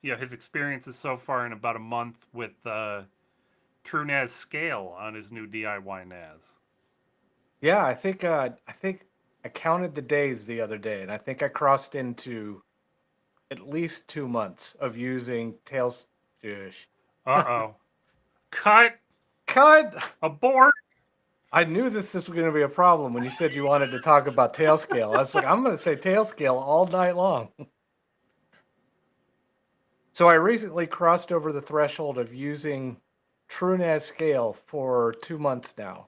his experiences so far in about a month with TrueNAS Scale on his new DIY NAS.
Yeah, I think I counted the days the other day, and I think I crossed into at least 2 months of using Tails.
Uh-oh. Cut!
Abort!
Abort!
I knew this was going to be a problem when you said you wanted to talk about Tailscale. I was like, I'm going to say Tailscale all night long. So I recently crossed over the threshold of using TrueNAS Scale for 2 months now.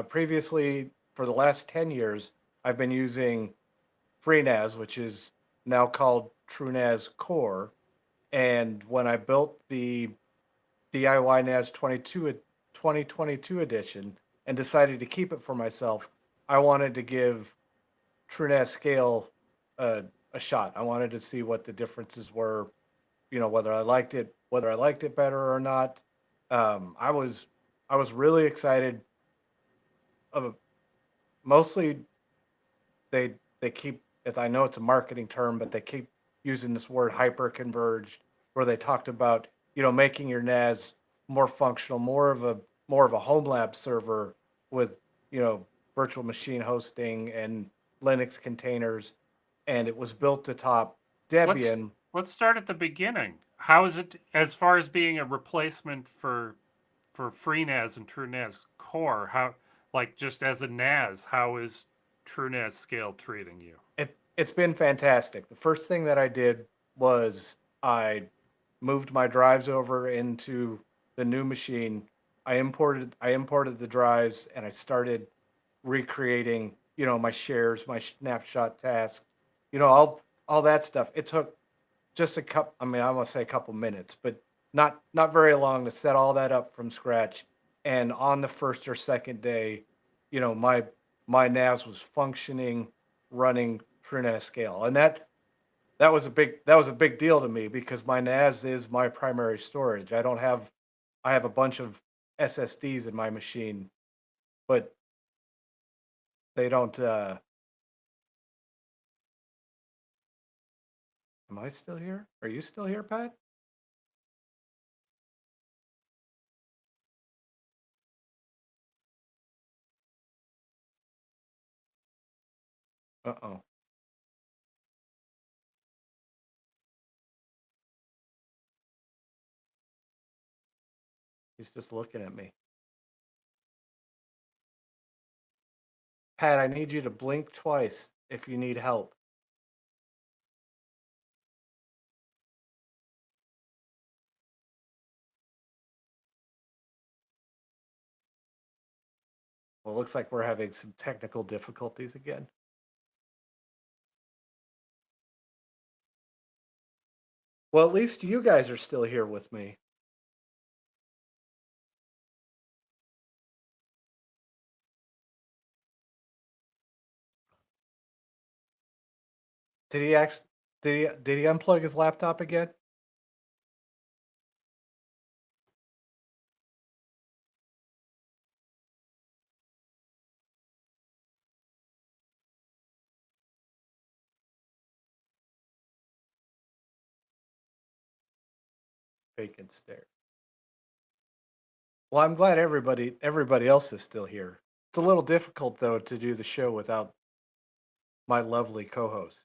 Previously, for the last 10 years, I've been using FreeNAS, which is now called TrueNAS Core. And when I built the DIY NAS 2022 edition and decided to keep it for myself, I wanted to give TrueNAS Scale a shot. I wanted to see what the differences were, whether I liked it better or not. I was really excited. Of Mostly they keep, if I know it's a marketing term, but they keep using this word hyper converged, where they talked about making your NAS more functional, more of a home lab server with virtual machine hosting and Linux containers, and it was built to top
Let's
Debian.
let's start at the beginning. How is it as far as being a replacement for FreeNAS and TrueNAS Core? How, like, just as a NAS, how is TrueNAS Scale treating you?
It's been fantastic. The first thing that I did was I moved my drives over into the new machine. I imported the drives and I started recreating, my shares, my snapshot tasks, all that stuff. It took just a couple, I mean, I want to say a couple minutes, but not very long to set all that up from scratch. And on the first or second day, my NAS was functioning, running TrueNAS Scale, and that was a big deal to me because my NAS is my primary storage. I have a bunch of SSDs in my machine, but they don't. Am I still here? Are you still here, Pat? Uh-oh. He's just looking at me. Pat, I need you to blink twice if you need help. Well, it looks like we're having some technical difficulties again. Well, at least you guys are still here with me. Did he act? Did he unplug his laptop again? Vacant stare. Well, I'm glad everybody else is still here. It's a little difficult though to do the show without my lovely co-host.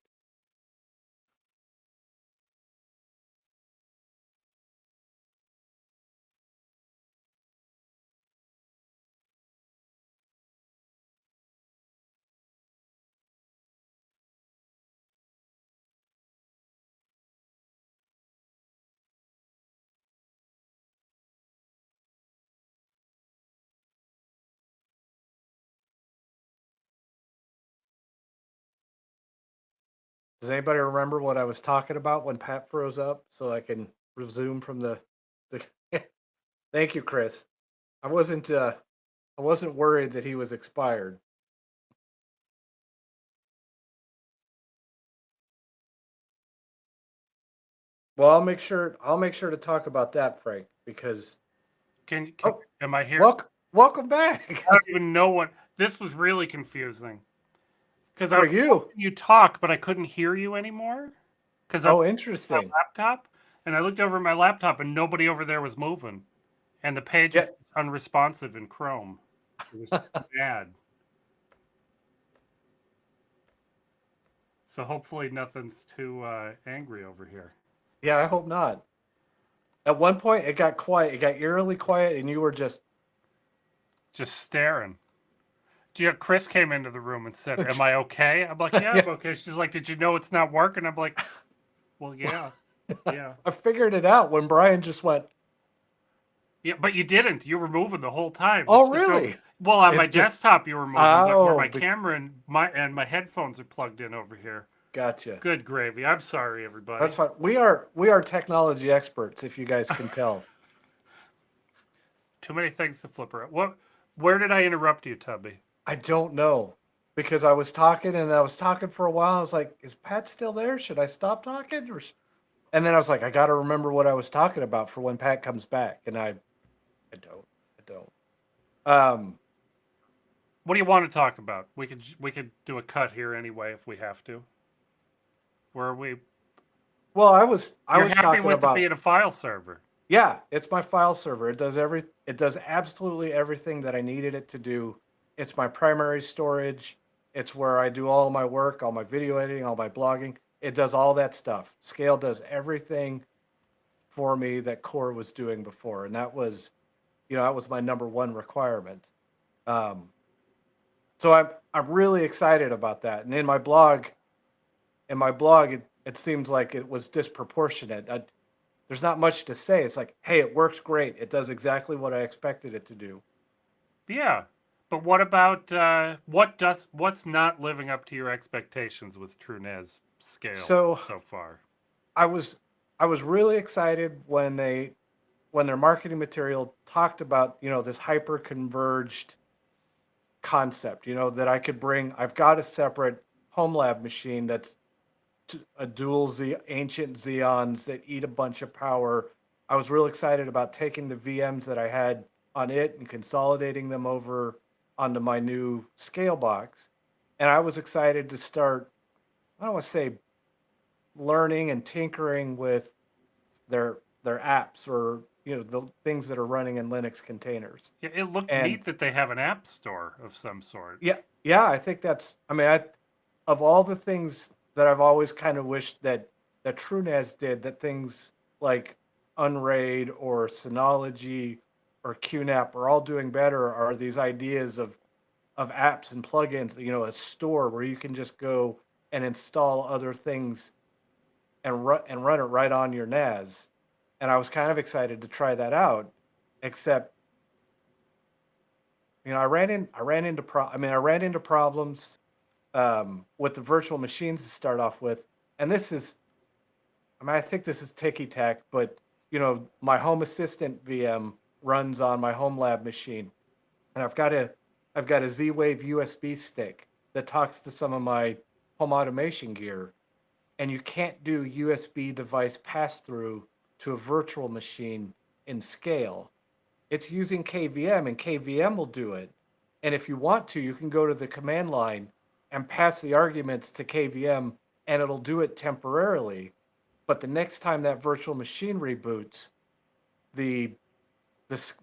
Does anybody remember what I was talking about when Pat froze up so I can resume from the Thank you, Chris. I wasn't worried that he was expired. Well, I'll make sure to talk about that, Frank, because oh,
Am I here?
welcome back.
I don't even know what this was really confusing because I
For
was
you.
watching you talk, but I couldn't hear you anymore because I was
Oh,
on
interesting.
my laptop, and I looked over at my laptop and nobody over there was moving, and the page was
Yeah.
unresponsive in Chrome. It was bad. So hopefully nothing's too angry over here.
Yeah, I hope not. At one point it got quiet. It got eerily quiet and you were just
Just staring. Yeah, Chris came into the room and said, "Am I okay?" I'm like, "Yeah,
yeah.
I'm okay." She's like, "Did you know it's not working?" I'm like, "Well, yeah." Yeah.
I figured it out when Brian just went,
Yeah, but you didn't. You were moving the whole time.
"Oh,
It's just
really?"
well on my
It just,
desktop you were moving, but where
oh,
my camera and my headphones are plugged in over here.
gotcha.
Good gravy. I'm sorry,
That's
everybody.
fine. We are technology experts, if you guys can tell.
Too many things to flip around. What? Where did I interrupt you, Tubby?
I don't know because I was talking and I was talking for a while. I was like, "Is Pat still there? Should I stop talking?" And then I was like, "I got to remember what I was talking about for when Pat comes back." And I don't, I don't. Um,
What do you want to talk about? We could do a cut here anyway if we have to. Where are we?
well, I
You're
was
happy
talking
with it
about,
being a file server.
yeah, it's my file server. It does absolutely everything that I needed it to do. It's my primary storage. It's where I do all my work, all my video editing, all my blogging. It does all that stuff. Scale does everything for me that Core was doing before, and that was my number one requirement. Um, so I'm really excited about that. And in my blog, it seems like it was disproportionate. There's not much to say. It's like, hey, it works great. It does exactly what I expected it to do.
Yeah, but what about what's not living up to your expectations with TrueNAS scale
So
so far?
I was I was really excited when their marketing material talked about this hyper converged concept. That I could bring. I've got a separate home lab machine that's a dual ancient Xeons that eat a bunch of power. I was real excited about taking the VMs that I had on it and consolidating them over onto my new scale box. And I was excited to start, I don't want to say learning and tinkering with their apps or the things that are running in Linux containers.
Yeah, it looked
And
neat that they have an app store of some sort.
yeah, yeah, I think that's. I mean, of all the things that I've always kind of wished that TrueNAS did, that things like Unraid or Synology or QNAP are all doing better, are these ideas of apps and plugins. A store where you can just go and install other things and run it right on your NAS. And I was kind of excited to try that out, except I ran into problems with the virtual machines to start off with. And I think this is ticky tack, but my home assistant VM runs on my home lab machine, and I've got a Z-Wave USB stick that talks to some of my home automation gear, and you can't do USB device pass through to a virtual machine in scale. It's using KVM, and KVM will do it. And if you want to, you can go to the command line and pass the arguments to KVM, and it'll do it temporarily. But the next time that virtual machine reboots, the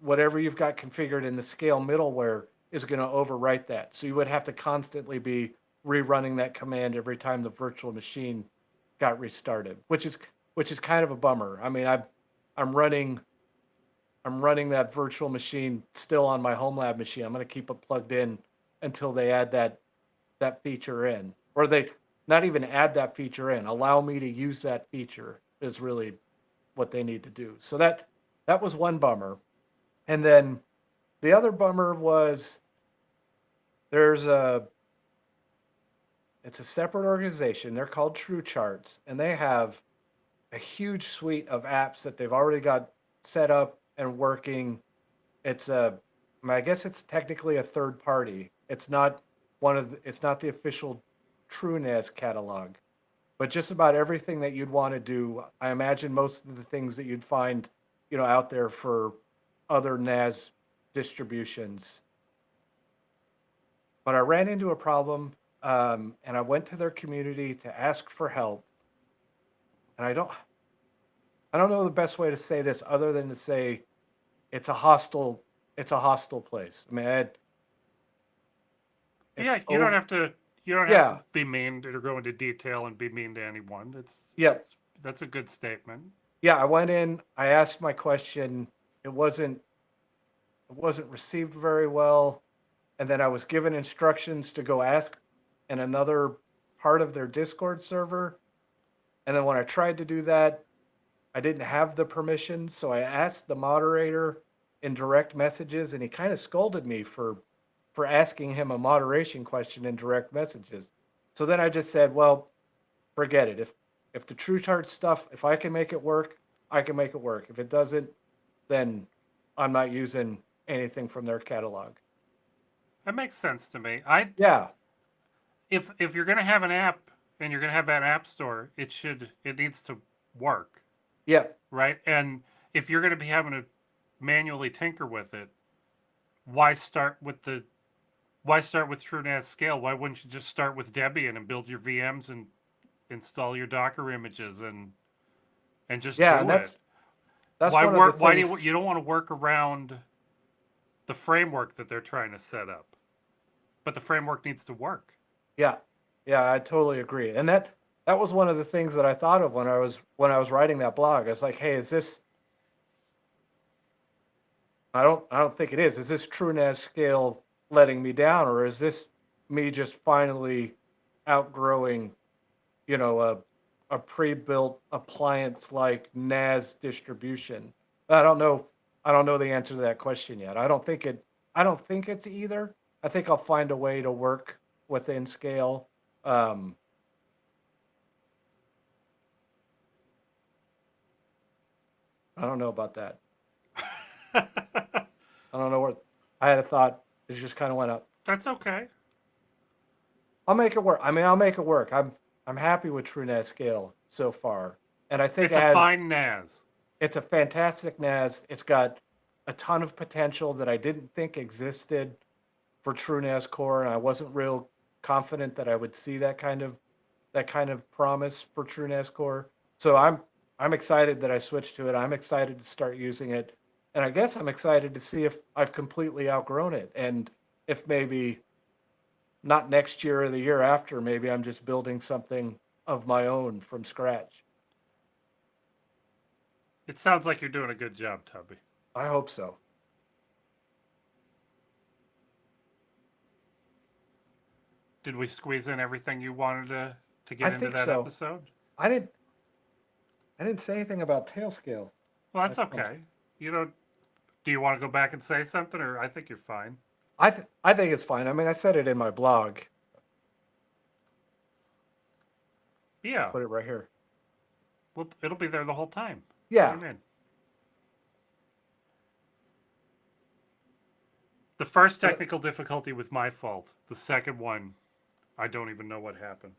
whatever you've got configured in the scale middleware is going to overwrite that. So you would have to constantly be rerunning that command every time the virtual machine got restarted, which is kind of a bummer. I mean, I'm running I'm running that virtual machine still on my home lab machine. I'm going to keep it plugged in until they add that feature in, or they not even add that feature in. Allow me to use that feature is really what they need to do. So that was one bummer, and then the other bummer was there's a it's a separate organization. They're called True Charts, and they have a huge suite of apps that they've already got set up and working. I guess it's technically a third party. It's not the official TrueNAS catalog, but just about everything that you'd want to do. I imagine most of the things that you'd find, out there for other NAS distributions. But I ran into a problem, and I went to their community to ask for help. And I don't know the best way to say this other than to say it's a hostile it's a hostile place. I mean, it's
Yeah, you don't
over.
have to. You don't have to
Yeah,
be mean or go into detail and be mean to anyone.
yeah,
That's a good statement.
yeah. I went in. I asked my question. It wasn't it wasn't received very well, and then I was given instructions to go ask in another part of their Discord server. And then when I tried to do that, I didn't have the permissions, so I asked the moderator in direct messages, and he kind of scolded me for asking him a moderation question in direct messages. So then I just said, well, forget it. If the True Chart stuff, if I can make it work, I can make it work. If it doesn't, then I'm not using anything from their catalog.
That makes sense to me.
Yeah,
If you're gonna have an app and you're gonna have that app store, it needs to work,
yeah,
right? And if you're gonna be having to manually tinker with it, why start with TrueNAS Scale? Why wouldn't you just start with Debian and build your VMs and install your Docker images and just
yeah, and
do it?
that's
Why
one of the
work? Why do
things.
you don't want to work around the framework that they're trying to set up? But the framework needs to work.
Yeah, yeah, I totally agree. And that was one of the things that I thought of when I was writing that blog. I was like, hey, is this? I don't think it is. Is this TrueNAS Scale letting me down, or is this me just finally outgrowing, a pre-built appliance like NAS distribution? I don't know. I don't know the answer to that question yet. I don't think it's either. I think I'll find a way to work within Scale. Um, I don't know about that. I don't know where I had a thought. It just kind of went up.
That's okay.
I'll make it work. I mean, I'll make it work. I'm happy with TrueNAS Scale so far, and I think
It's a fine NAS.
it's a fantastic NAS. It's got a ton of potential that I didn't think existed for TrueNAS Core, and I wasn't real confident that I would see that kind of promise for TrueNAS Core. So I'm excited that I switched to it. I'm excited to start using it, and I guess I'm excited to see if I've completely outgrown it, and if maybe not next year or the year after, maybe I'm just building something of my own from scratch.
It sounds like you're doing a good job, Tubby.
I hope so.
Did we squeeze in everything you wanted to
I
get into
think
that
so.
episode?
I didn't I didn't say anything about tail scale.
Well, that's okay. You don't. Do you want to go back and say something, or I think you're fine?
I think it's fine. I mean, I said it in my blog.
Yeah.
Put it right here.
Well, it'll be there the whole time.
Yeah.
What do you mean? The first technical difficulty was my fault. The second one, I don't even know what happened.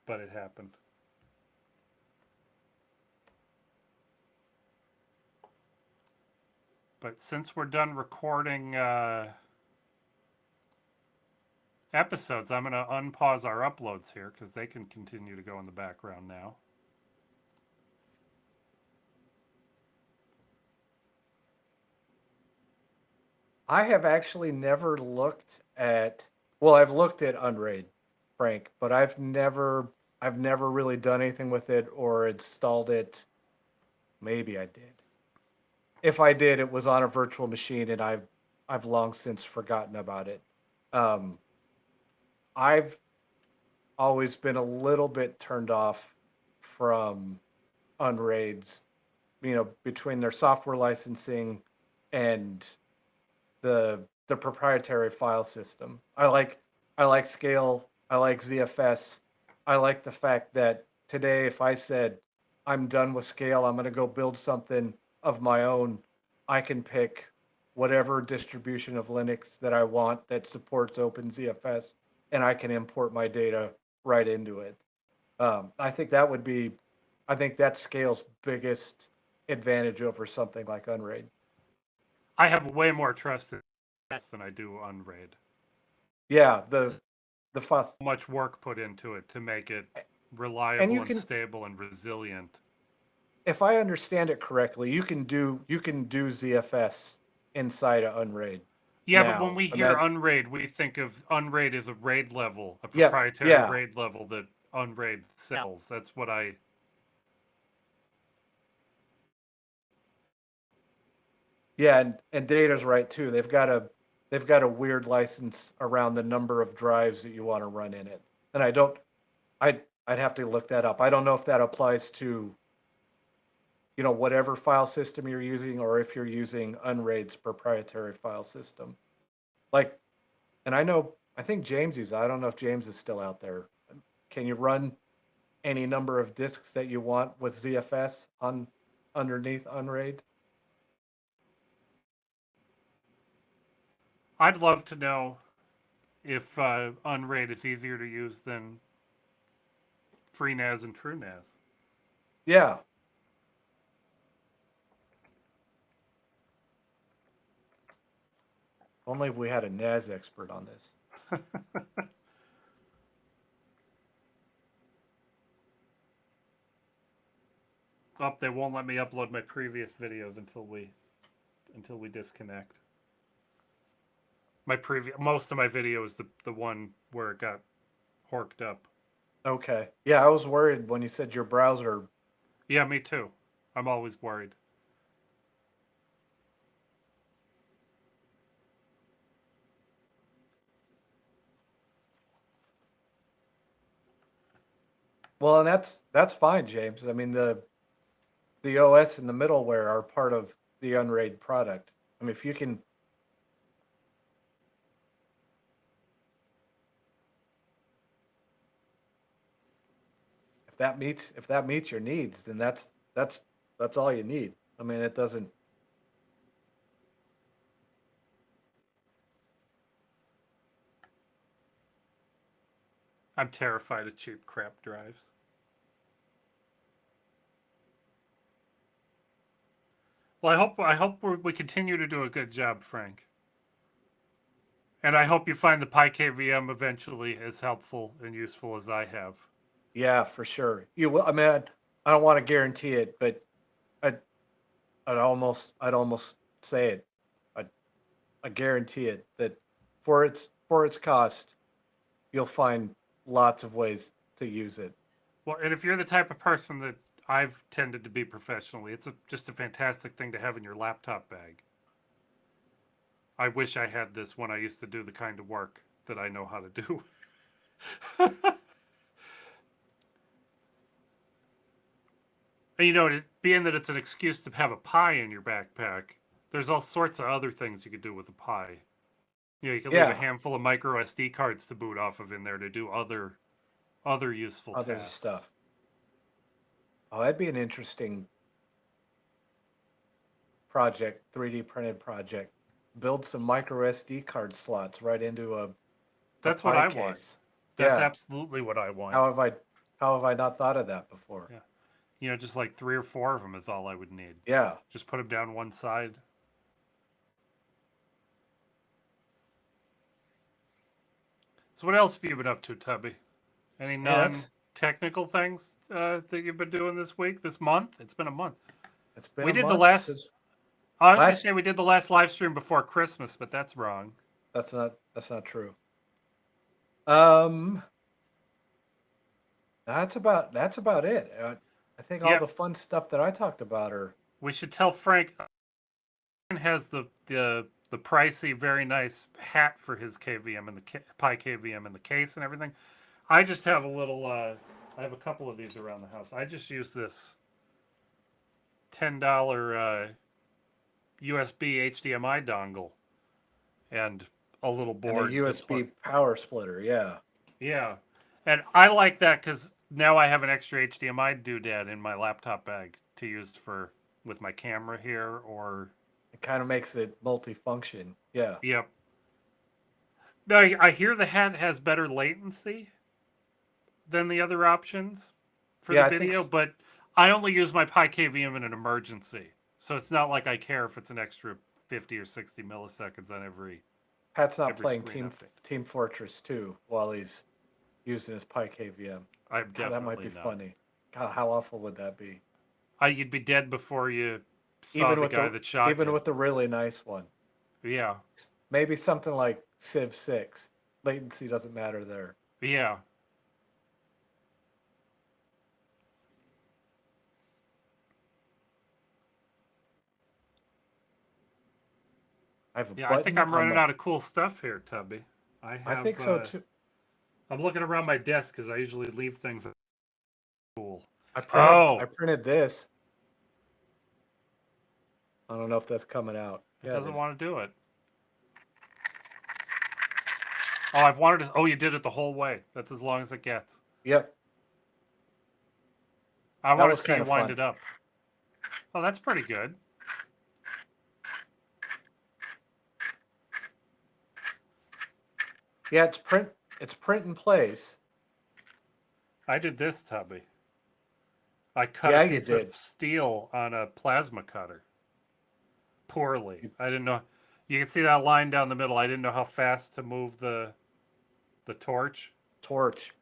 But it happened. But since we're done recording episodes, I'm going to unpause our uploads here because they can continue to go in the background now.
I have actually never looked at, well, I've looked at Unraid, Frank, but I've never really done anything with it or installed it. Maybe I did. If I did, it was on a virtual machine, and I've long since forgotten about it. Um, I've always been a little bit turned off from Unraid's, between their software licensing and the proprietary file system. I like Scale. I like ZFS. I like the fact that today, if I said I'm done with Scale, I'm going to go build something of my own, I can pick whatever distribution of Linux that I want that supports OpenZFS, and I can import my data right into it. I think I think that's Scale's biggest advantage over something like Unraid.
I have way more trust in this than I do Unraid.
Yeah, the fuss.
Much work put into it to make it
And
reliable
you
and
can,
stable and resilient.
if I understand it correctly, you can do ZFS inside of Unraid
Yeah, but when
now,
we
and
hear Unraid, we think of Unraid as a raid level, a
yeah,
proprietary
yeah,
raid level that Unraid sells. That's what I.
yeah, and Data's right too. They've got a weird license around the number of drives that you want to run in it, and I'd have to look that up. I don't know if that applies to whatever file system you're using, or if you're using Unraid's proprietary file system. Like, and I think James uses, I don't know if James is still out there. Can you run any number of disks that you want with ZFS on underneath Unraid?
I'd love to know if Unraid is easier to use than FreeNAS and TrueNAS.
Yeah. Only we had a NAS expert on this.
Oh, they won't let me upload my previous videos until we disconnect. Most of my video is the one where it got horked up.
Okay. Yeah, I was worried when you said your browser.
Yeah, me too. I'm always worried.
Well, and that's fine, James. I mean, the OS and the middleware are part of the Unraid product. I mean, if you can, if that meets your needs, then that's all you need. I mean, it doesn't.
I'm terrified of cheap crap drives. Well, I hope we continue to do a good job, Frank. And I hope you find the PyKVM eventually as helpful and useful as I have.
Yeah, for sure. You will. I mean, I don't want to guarantee it, but I'd I'd almost say it. I guarantee it that for its cost, you'll find lots of ways to use it.
Well, and if you're the type of person that I've tended to be professionally, it's just a fantastic thing to have in your laptop bag. I wish I had this when I used to do the kind of work that I know how to do. And being that it's an excuse to have a Pi in your backpack, there's all sorts of other things you could do with a Pi. You could leave a
Yeah,
handful of micro SD cards to boot off of in there to do other useful
other
tasks.
stuff. Oh, that'd be an interesting project, 3D printed project. Build some micro SD card slots right into a
That's what
Pi
I want.
case.
That's
Yeah.
absolutely what I want.
How have I not thought of that before?
Yeah. Just like 3 or 4 of them is all I would need.
Yeah.
Just put them down one side. So what else have you been up to, Tubby? Any
Hey,
non-technical things that you've been doing this month? It's been a month.
it's been
We
a
did the
month
last.
since
I was gonna
last.
say we did the last live stream before Christmas, but that's wrong.
That's not true. Um, that's about it. I think all
Yep.
the fun stuff that I talked about are.
We should tell Frank has the pricey, very nice hat for his KVM and the Pi KVM in the case and everything. I just have a little. I have a couple of these around the house. I just use this $10 USB HDMI dongle and a little
And a
board to
USB
plug.
power splitter. Yeah.
Yeah, and I like that because now I have an extra HDMI doodad in my laptop bag to use for with my camera here or.
It kind of makes it multifunction. Yeah.
Yep. Now I hear the hat has better latency than the other options for the
Yeah, I think
video, but I only use my Pi KVM in an emergency, so it's not like I care if it's an extra 50 or 60 milliseconds on
Pat's not
every
playing
screen update.
Team Fortress 2 while he's using his Pi KVM.
I'm
God, that might
definitely
be
not.
funny. God, how awful would that be?
You'd be dead before you saw
Even
the
with
guy that shot
even
you.
with the really nice one.
Yeah,
Maybe something like Civ 6. Latency doesn't matter there.
yeah.
I have a
Yeah, I think
button
I'm
on
running
the.
out of cool stuff here, Tubby. I
I
have.
think so too.
I'm looking around my desk because I usually leave things cool.
I
Oh,
printed this. I don't know if that's coming out.
It
Yeah,
doesn't
is.
want to do it. Oh, I've wanted to. Oh, you did it the whole way. That's as long as it gets.
Yep.
I
That
want
was
to see
kind
you
of
wind
fun.
it up. Oh, that's pretty good.
Yeah, it's print in place.
I did this, Tubby. I cut a
Yeah, you
piece of
did.
steel on a plasma cutter. Poorly. I didn't know. You can see that line down the middle. I didn't know how fast to move the torch.
Torch.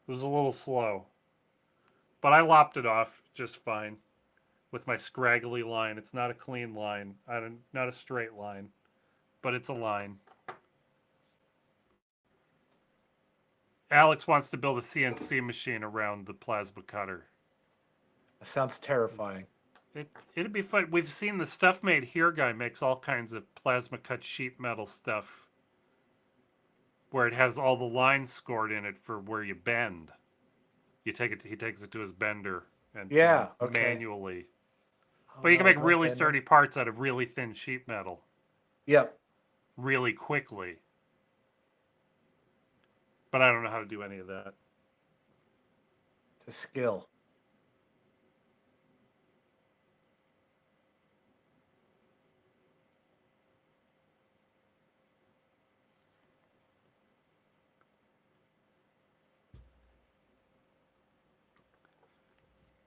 It was a little slow. But I lopped it off just fine with my scraggly line. It's not a clean line. Not a straight line, but it's a line. Alex wants to build a CNC machine around the plasma cutter.
That sounds terrifying.
It'd be fun. We've seen the Stuff Made Here guy makes all kinds of plasma cut sheet metal stuff where it has all the lines scored in it for where you bend. He takes it to his bender and
Yeah, okay.
manually.
Oh
But you can
no,
make
don't
really
bend them.
sturdy parts out of really thin sheet metal
Yep.
really quickly. But I don't know how to do any of that.
It's a skill.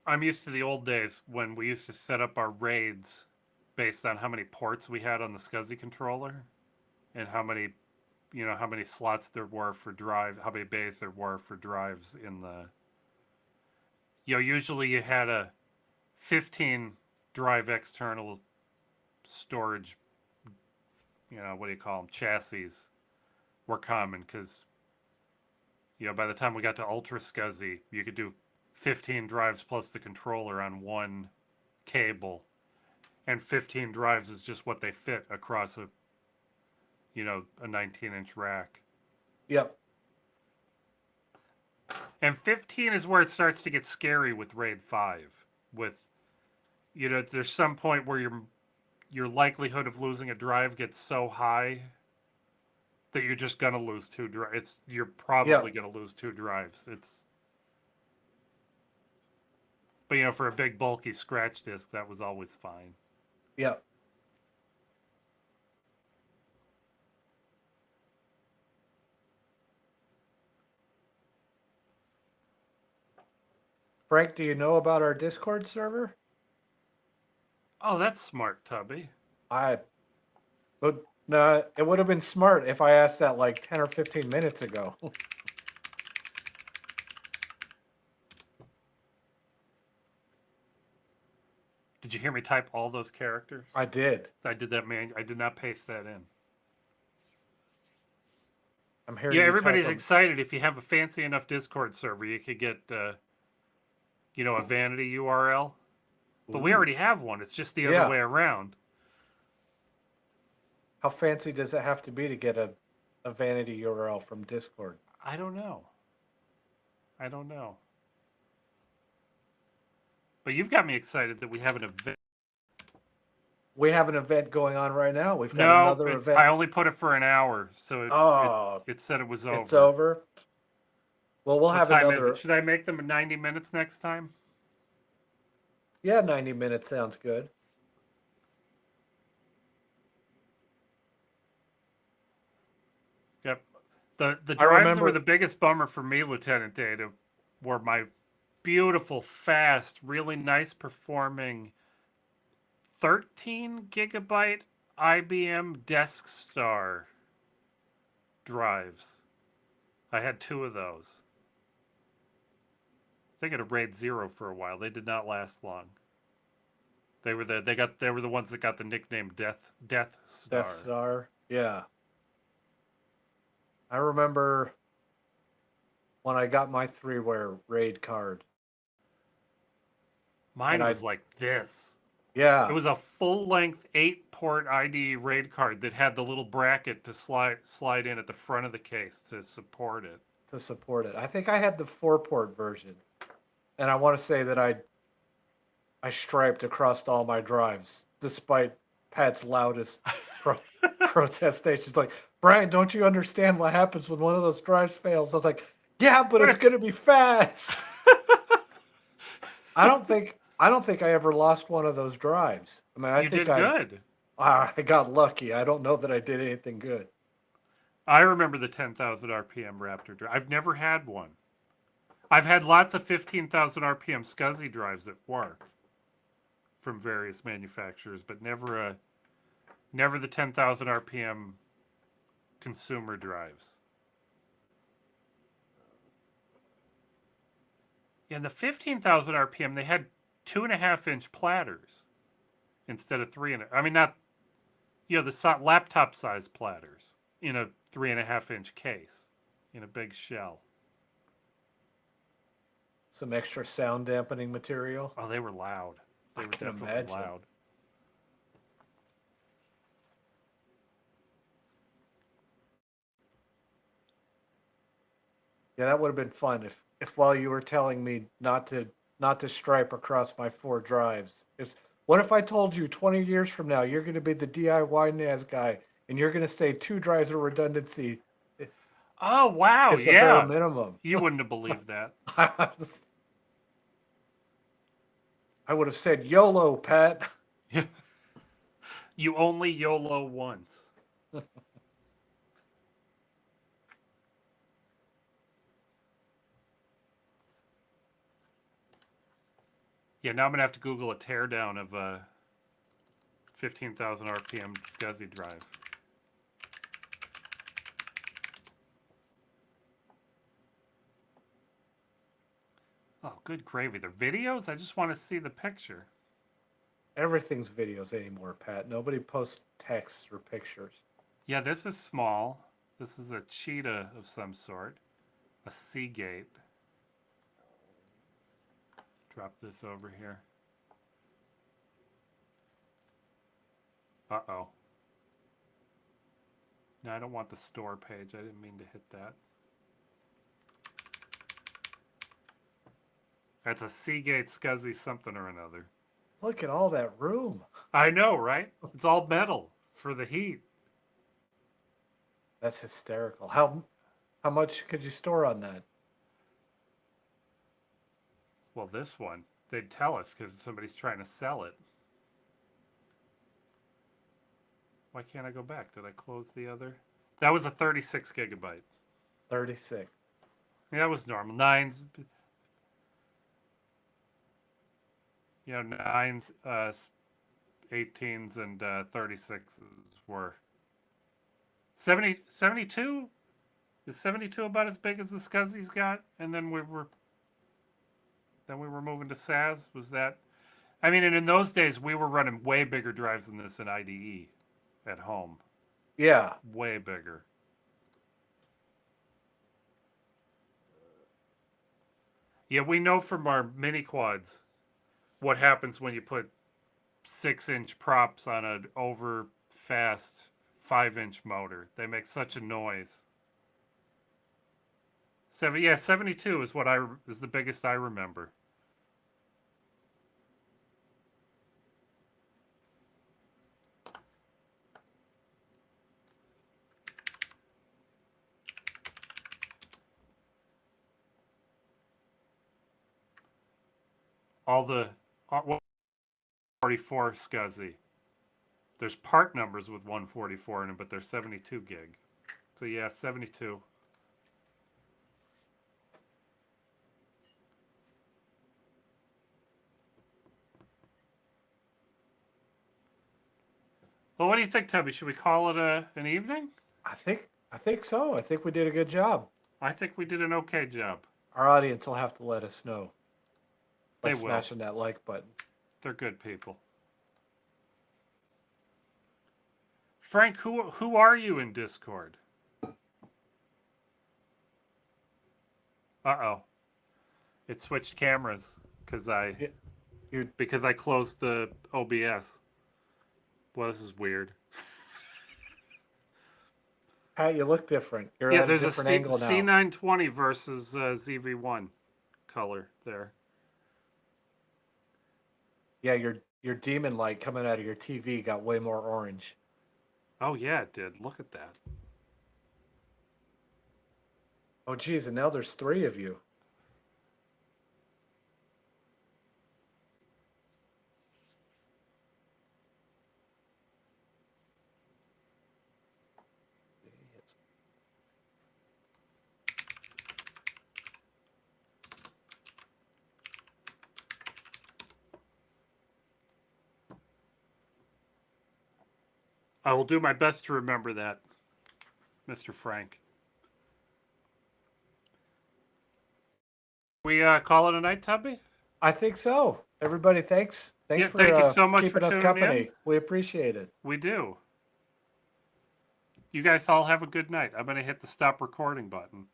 I'm used to the old days when we used to set up our raids based on how many ports we had on the SCSI controller and how many slots there were for drive, how many bays there were for drives in the. Usually you had a 15 drive external storage. What do you call them? Chassis were common because by the time we got to Ultra SCSI, you could do 15 drives plus the controller on one cable, and 15 drives is just what they fit across a 19-inch rack.
Yep.
And 15 is where it starts to get scary with RAID 5. With there's some point where your likelihood of losing a drive gets so high that you're just gonna lose two drives. You're probably
Yep.
gonna lose two drives. But for a big bulky scratch disk, that was always fine.
Yep. Frank, do you know about our Discord server?
Oh, that's smart, Tubby.
But no, it would have been smart if I asked that like 10 or 15 minutes ago.
Did you hear me type all those characters?
I did.
I did that, man. I did not paste that in.
I'm hearing
Yeah,
you
everybody's
type 'em.
excited. If you have a fancy enough Discord server, you could get, a vanity URL. But we
Ooh.
already have one. It's just the other
Yeah.
way around.
How fancy does it have to be to get a vanity URL from Discord?
I don't know. But you've got me excited that we have an event.
We have an event going on right now. We've got
No,
another event.
I only put it for an hour, so it said it was over.
It's over. Well, we'll
What
have
time
another.
is it? Should I make them 90 minutes next time?
Yeah, 90 minutes sounds good.
Yep. The drives that
remember-
were the biggest bummer for me, Lieutenant Data, were my beautiful, fast, really nice performing 13 gigabyte IBM DeskStar drives. I had two of those. I think I had a RAID 0 for a while. They did not last long. They were the ones that got the nickname Death Star.
Death Star. Yeah. I remember when I got my 3-ware RAID card.
Mine was like this.
Yeah.
It was a full-length 8-port IDE RAID card that had the little bracket to slide in at the front of the case to support it.
I think I had the 4-port version. And I want to say that I striped across all my drives despite Pat's loudest protestations. Like, Brian, don't you understand what happens when one of those drives fails? I was like, yeah, but it's gonna be fast. I don't think I ever lost one of those drives. I mean, I
You
think
did good.
I got lucky. I don't know that I did anything good.
I remember the 10,000 RPM Raptor drive. I've never had one. I've had lots of 15,000 RPM SCSI drives at work from various manufacturers, but never the 10,000 RPM consumer drives. In the 15,000 RPM, they had 2.5-inch platters instead of 3 and I mean, not, the laptop size platters in a 3.5-inch case in a big shell.
Some extra sound dampening material.
Oh, they were loud. They were definitely
imagine.
loud.
Yeah, that would have been fun if while you were telling me not to stripe across my 4 drives. What if I told you 20 years from now you're going to be the DIY NAS guy and you're going to say 2 drives of redundancy
Oh, wow.
is the bare
Yeah.
minimum?
You wouldn't have believed that.
I would have said YOLO, Pat.
You only YOLO once. Yeah, now I'm going to have to Google a teardown of a 15,000 RPM SCSI drive. Oh, good gravy. The videos? I just want to see the picture.
Everything's videos anymore, Pat. Nobody posts texts or pictures.
Yeah, this is small. This is a cheetah of some sort. A Seagate. Drop this over here. Uh-oh. No, I don't want the store page. I didn't mean to hit that. That's a Seagate SCSI something or another.
Look at all that room.
I know, right? It's all metal for the heat.
That's hysterical. How much could you store on that?
Well, this one, they'd tell us because somebody's trying to sell it. Why can't I go back? Did I close the other? That was a 36 gigabyte.
36.
Yeah, that was normal. 9s, 9s, 18s, and 36s were 72. Is 72 about as big as the SCSI's got? And then we were moving to SAS. Was that? I mean, and in those days we were running way bigger drives than this in IDE at home.
Yeah,
Way bigger. Yeah, we know from our mini quads what happens when you put 6-inch props on an over fast 5-inch motor. They make such a noise. 72 is is the biggest I remember. All the 144 SCSI. There's part numbers with 144 in them, but they're 72 gig. So yeah, 72. Well, what do you think, Tubby? Should we call it an evening?
I think so. I think we did a good job.
I think we did an okay job.
Our audience will have to let us know by
They will.
smashing that like button.
They're good people. Frank, who are you in Discord? Uh-oh. It switched cameras because I closed the OBS. Well, this is weird.
Pat, you look different. You're
Yeah,
at a
there's
different
a
angle now.
C920 versus ZV1 color there.
Yeah, you're your demon light coming out of your TV got way more orange.
Oh yeah, it did. Look at that.
Oh geez, and now there's 3 of you.
I will do my best to remember that, Mr. Frank. We call it a night, Tubby?
I think so. Everybody, thanks. Thanks
Yeah,
for
thank you so much
keeping
for
us
tuning
company.
in.
We appreciate it.
We do. You guys all have a good night. I'm going to hit the stop recording button.